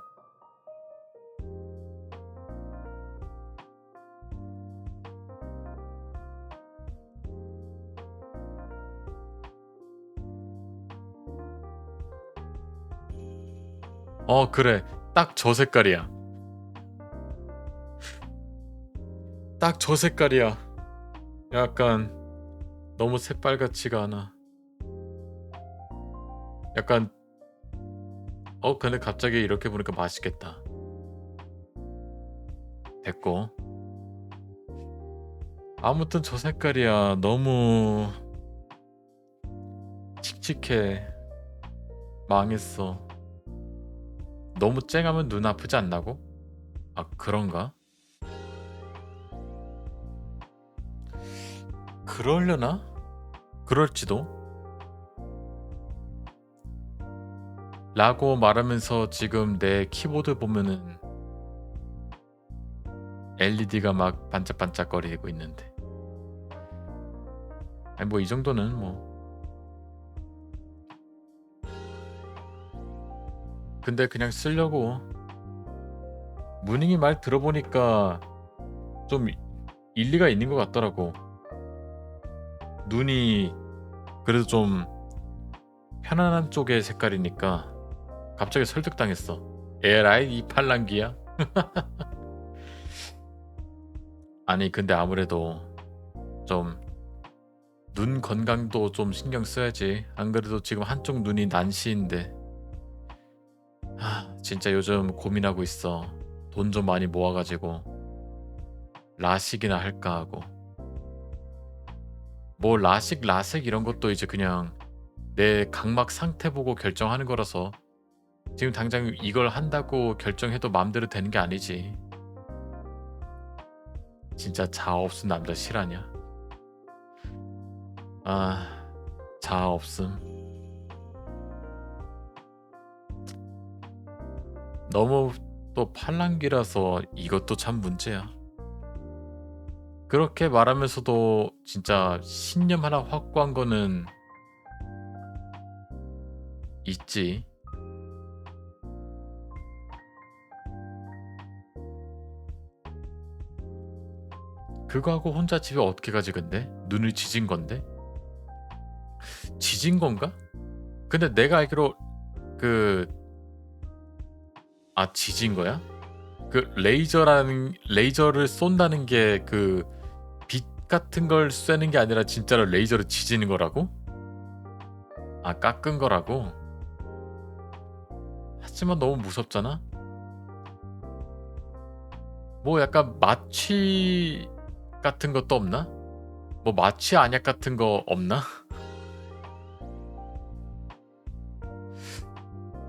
그래. 딱 저 색깔이야. 딱 저 색깔이야. 약간 너무 새빨갛지가 않아. 약간 근데 갑자기 이렇게 보니까 맛있겠다. 됐고. 아무튼 저 색깔이야. 너무 칙칙해. 망했어. 너무 쨍하면 눈 아프지 않나고? 아, 그런가? 그러려나? 그럴지도? 라고 말하면서 지금 내 키보드 보면은 LED가 막 반짝반짝거리고 있는데. 아니 뭐 이 정도는 뭐. 근데 그냥 쓰려고. 무닝이 말 들어보니까 좀 일리가 있는 것 같더라고. 눈이 그래도 좀 편안한 쪽의 색깔이니까 갑자기 설득당했어. 에라이 이 팔랑귀야? 아니 근데 아무래도 좀 눈 건강도 좀 신경 써야지. 안 그래도 지금 한쪽 눈이 난시인데. 진짜 요즘 고민하고 있어. 돈 좀 많이 모아가지고 라식이나 할까 하고. 뭐 라식, 라섹 이런 것도 이제 그냥 내 각막 상태 보고 결정하는 거라서 지금 당장 이걸 한다고 결정해도 마음대로 되는 게 아니지. 진짜 자아 없음 남자 실하냐? 자아 없음. 너무 또 팔랑귀라서 이것도 참 문제야. 그렇게 말하면서도 진짜 신념 하나 확고한 거는 있지. 그거 하고 혼자 집에 어떻게 가지 근데? 눈을 지진 건데? 지진 건가? 근데 내가 알기로 그 지진 거야? 그 레이저를 쏜다는 게 그 빛 같은 걸 쐬는 게 아니라 진짜로 레이저를 지지는 거라고? 깎은 거라고? 하지만 너무 무섭잖아? 뭐 약간 마취 같은 것도 없나? 뭐 마취 안약 같은 거 없나?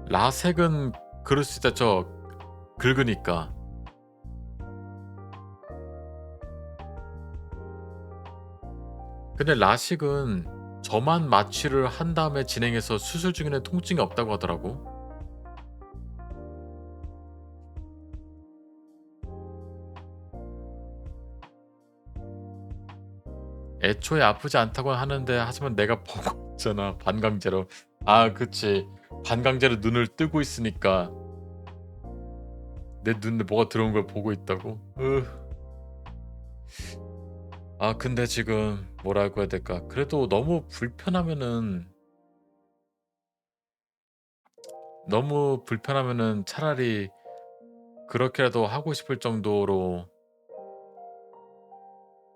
라섹은 그럴 수 있다. 저 긁으니까. 근데 라식은 저만 마취를 한 다음에 진행해서 수술 중에는 통증이 없다고 하더라고. 애초에 아프지 않다고 하는데 하지만 내가 보고 있잖아. 반강제로. 그치. 반강제로 눈을 뜨고 있으니까 내 눈에 뭐가 들어온 걸 보고 있다고? 근데 지금 뭐라고 해야 될까? 그래도 너무 불편하면은 차라리 그렇게라도 하고 싶을 정도로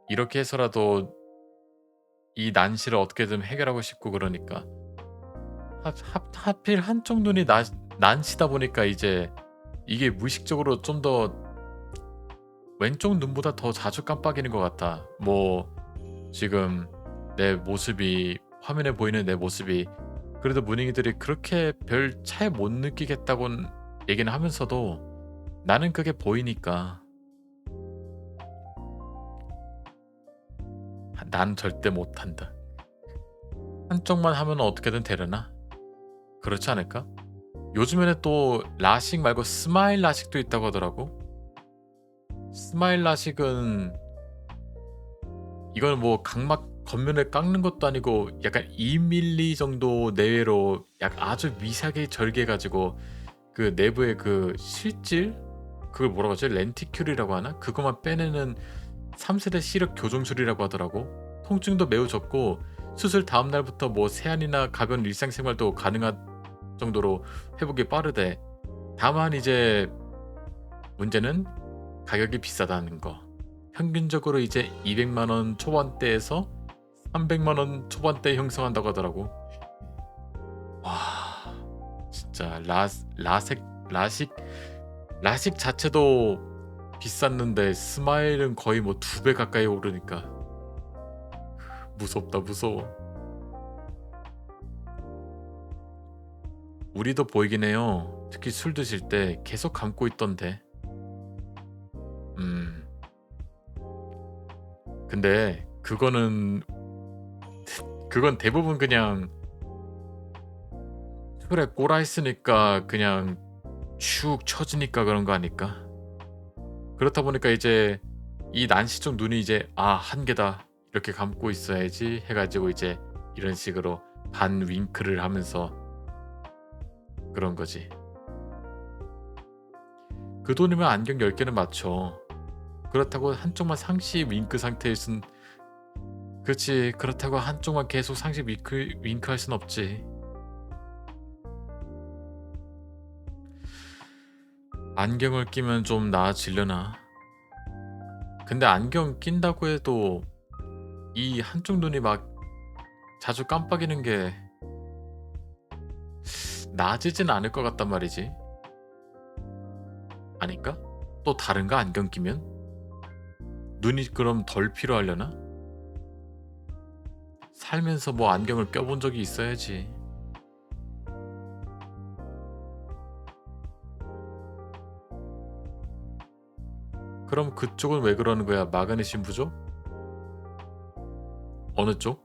이렇게 해서라도 이 난시를 어떻게든 해결하고 싶고 그러니까. 하필 한쪽 눈이 난시다 보니까 이제 이게 무의식적으로 좀 더 왼쪽 눈보다 더 자주 깜빡이는 것 같아. 뭐 지금 내 모습이 화면에 보이는 내 모습이 그래도 무닝이들이 그렇게 별 차이 못 느끼겠다고는 얘기는 하면서도 나는 그게 보이니까. 난 절대 못한다. 한쪽만 하면 어떻게든 되려나? 그렇지 않을까? 요즘에는 또 라식 말고 스마일 라식도 있다고 하더라고. 스마일 라식은 이건 뭐 각막 겉면을 깎는 것도 아니고 약간 2mm 정도 내외로 약 아주 미세하게 절개해 가지고 그 내부의 그 실질 그걸 뭐라고 하지? 렌티큘이라고 하나? 그것만 빼내는 3세대 시력 교정술이라고 하더라고. 통증도 매우 적고 수술 다음 날부터 뭐 세안이나 가벼운 일상생활도 가능한 정도로 회복이 빠르대. 다만 이제 문제는 가격이 비싸다는 거. 평균적으로 이제 200만 원 초반대에서 300만 원 초반대 형성한다고 하더라고. 와, 진짜 라식 자체도 비쌌는데 스마일은 거의 뭐 2배 가까이 오르니까 무섭다 무서워. 우리도 보이긴 해요. 특히 술 드실 때 계속 감고 있던데. 음. 근데 그건 대부분 그냥 술에 꼬라 있으니까 그냥 축 처지니까 그런 거 아닐까? 그렇다 보니까 이제 이 난시적 눈이 이제 '아 한계다. 이렇게 감고 있어야지.' 해 가지고 이제 이런 식으로 반 윙크를 하면서 그런 거지. 그 돈이면 안경 10 개는 맞춰. 그렇다고 한쪽만 상시 윙크 상태일 순 그렇지. 그렇다고 한쪽만 계속 상시 윙크할 순 없지. 안경을 끼면 좀 나아지려나? 근데 안경 낀다고 해도 이 한쪽 눈이 막 자주 깜빡이는 게 나아지진 않을 것 같단 말이지. 아닌가? 또 다른가 안경 끼면? 눈이 그럼 덜 필요하려나? 살면서 뭐 안경을 껴본 적이 있어야지. 그럼 그쪽은 왜 그러는 거야? 마그네슘 부족? 어느 쪽?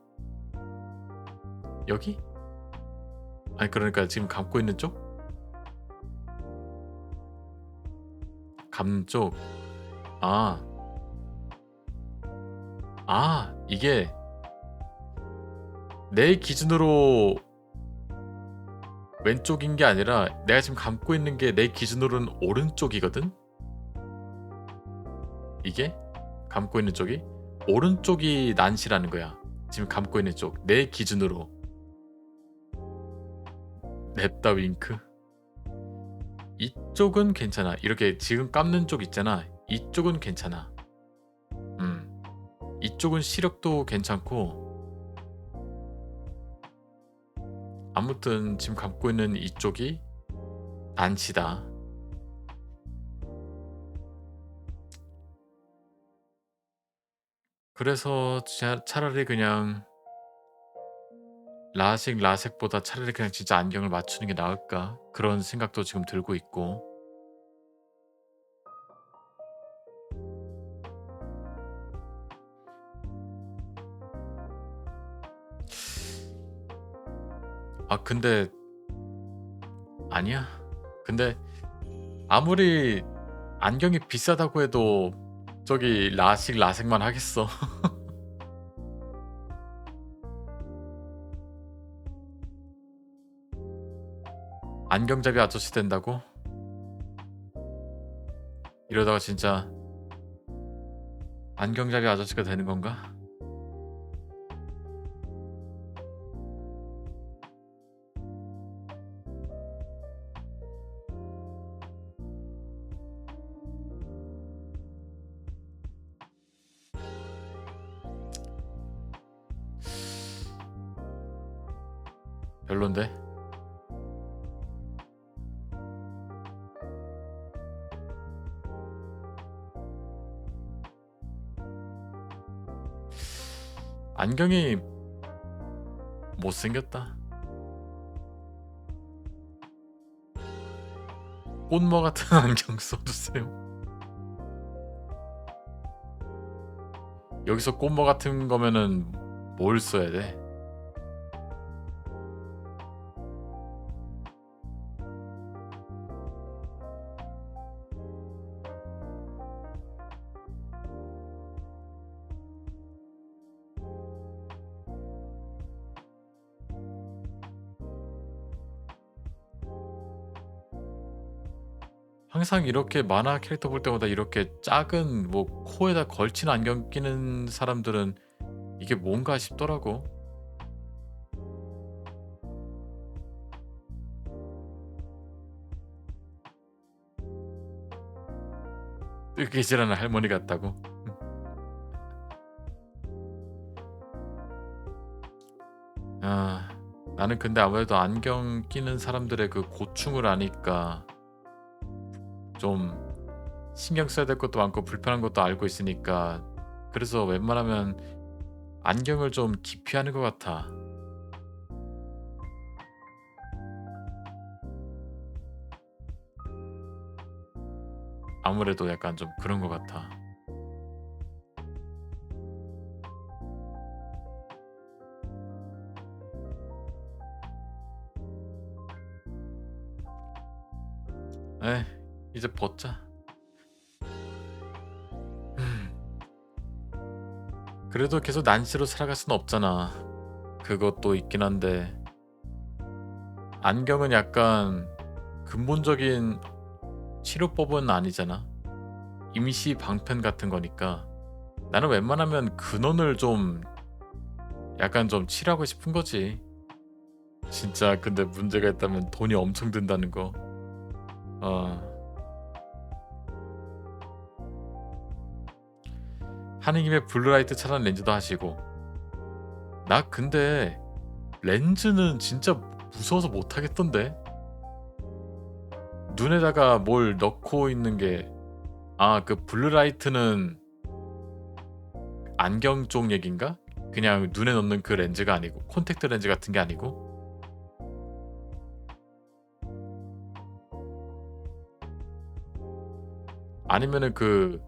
여기? 아니 그러니까 지금 감고 있는 쪽? 감는 쪽. 아. 아, 이게 내 기준으로 왼쪽인 게 아니라 내가 지금 감고 있는 게 내 기준으로는 오른쪽이거든? 이게 감고 있는 쪽이 오른쪽이 난시라는 거야. 지금 감고 있는 쪽. 내 기준으로. 냅다 윙크. 이쪽은 괜찮아. 이렇게 지금 감는 쪽 있잖아. 이쪽은 괜찮아. 이쪽은 시력도 괜찮고 아무튼 지금 감고 있는 이쪽이 난시다. 그래서 차라리 그냥 라섹보다 차라리 그냥 진짜 안경을 맞추는 게 나을까? 그런 생각도 지금 들고 있고. 아 근데 아니야. 근데 아무리 안경이 비싸다고 해도 저기 라섹만 하겠어. 안경잡이 아저씨 된다고? 이러다가 진짜 안경잡이 아저씨가 되는 건가? 별론데? 안경이 못생겼다. 꽃모 같은 안경 써주세요. 여기서 꽃모 같은 거면은 뭘 써야 돼? 항상 이렇게 만화 캐릭터 볼 때마다 이렇게 작은 뭐 코에다 걸친 안경 끼는 사람들은 이게 뭔가 싶더라고. 뜨개질하는 할머니 같다고? 아, 나는 근데 아무래도 안경 끼는 사람들의 그 고충을 아니까 좀 신경 써야 될 것도 많고 불편한 것도 알고 있으니까 그래서 웬만하면 안경을 좀 기피하는 것 같아. 아무래도 약간 좀 그런 것 같아. 에, 이제 벗자. 그래도 계속 난시로 살아갈 수는 없잖아. 그것도 있긴 한데 안경은 약간 근본적인 치료법은 아니잖아. 임시 방편 같은 거니까 나는 웬만하면 근원을 좀 약간 좀 치료하고 싶은 거지. 진짜 근데 문제가 있다면 돈이 엄청 든다는 거. 어, 하는 김에 블루라이트 차단 렌즈도 하시고. 나 근데 렌즈는 진짜 무서워서 못 하겠던데. 눈에다가 뭘 넣고 있는 게 그 블루라이트는 안경 쪽 얘긴가? 그냥 눈에 넣는 그 렌즈가 아니고 콘택트 렌즈 같은 게 아니고 아니면은 그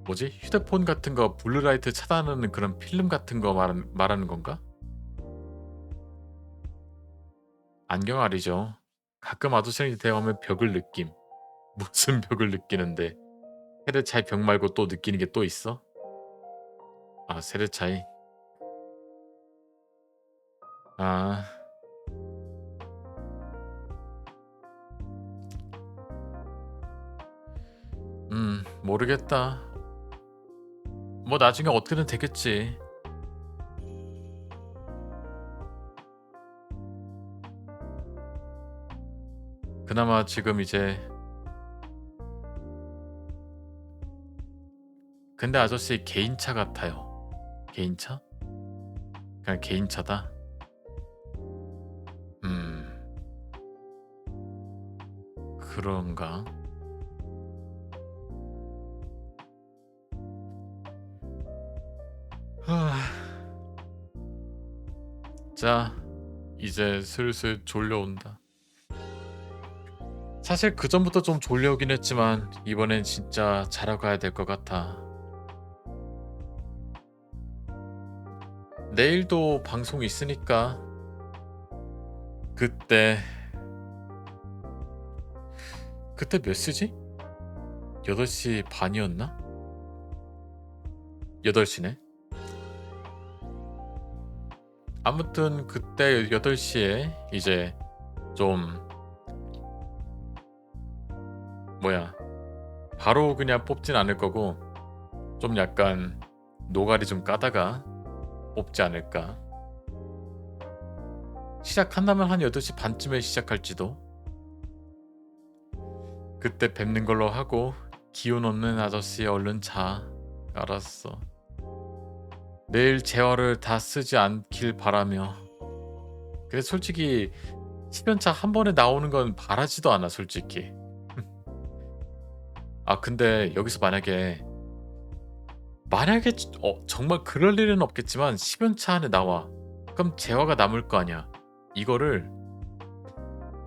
뭐지? 휴대폰 같은 거 블루라이트 차단하는 그런 필름 같은 거 말하는 건가? 안경 아니죠. 가끔 아저씨랑 대화하면 벽을 느낌. 무슨 벽을 느끼는데? 세대 차이 벽 말고 또 느끼는 게 또 있어? 아, 세대 차이. 아, 모르겠다. 뭐 나중에 어떻게든 되겠지. 그나마 지금 이제 근데 아저씨 개인차 같아요. 개인차? 그냥 개인차다. 음, 그런가? 하... 자, 이제 슬슬 졸려온다. 사실 그 전부터 좀 졸려오긴 했지만 이번엔 진짜 자러 가야 될 것 같아. 내일도 방송 있으니까 그때 그때 몇 시지? 8시 반이었나? 8시네. 아무튼 그때 8시에 이제 좀 뭐야 바로 그냥 뽑진 않을 거고 좀 약간 노가리 좀 까다가 뽑지 않을까. 시작한다면 한 8시 반쯤에 시작할지도. 그때 뵙는 걸로 하고 기운 없는 아저씨 얼른 자. 알았어. 내일 재화를 다 쓰지 않길 바라며. 근데 솔직히 10연차 한 번에 나오는 건 바라지도 않아 솔직히. 근데 여기서 만약에 정말 그럴 일은 없겠지만 10연차 안에 나와. 그럼 재화가 남을 거 아니야. 이거를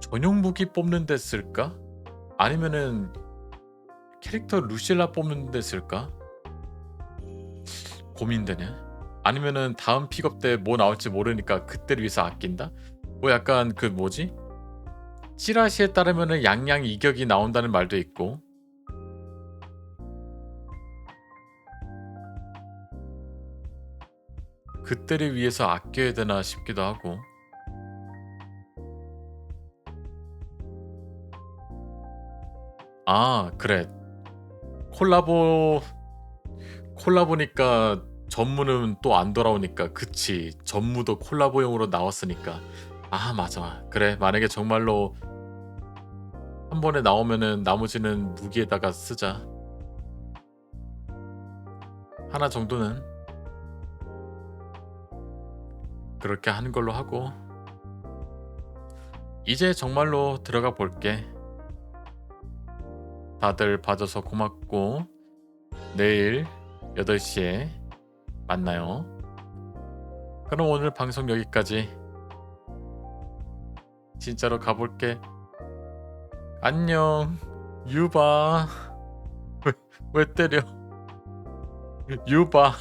전용 무기 뽑는 데 쓸까? 아니면은 캐릭터 루실라 뽑는 데 쓸까? 고민되네. 아니면은 다음 픽업 때 뭐 나올지 모르니까 그때를 위해서 아낀다? 뭐 약간 그 뭐지? 찌라시에 따르면은 양양 이격이 나온다는 말도 있고. 그때를 위해서 아껴야 되나 싶기도 하고. 아, 그래. 콜라보 콜라보니까 전무는 또 안 돌아오니까 그치. 전무도 콜라보용으로 나왔으니까. 아, 맞아. 그래. 만약에 정말로 한 번에 나오면은 나머지는 무기에다가 쓰자. 하나 정도는 그렇게 하는 걸로 하고. 이제 정말로 들어가 볼게. 다들 봐줘서 고맙고 내일 8시에 만나요. 그럼 오늘 방송 여기까지. 진짜로 가볼게. 안녕. 유바. 왜 때려? 유바.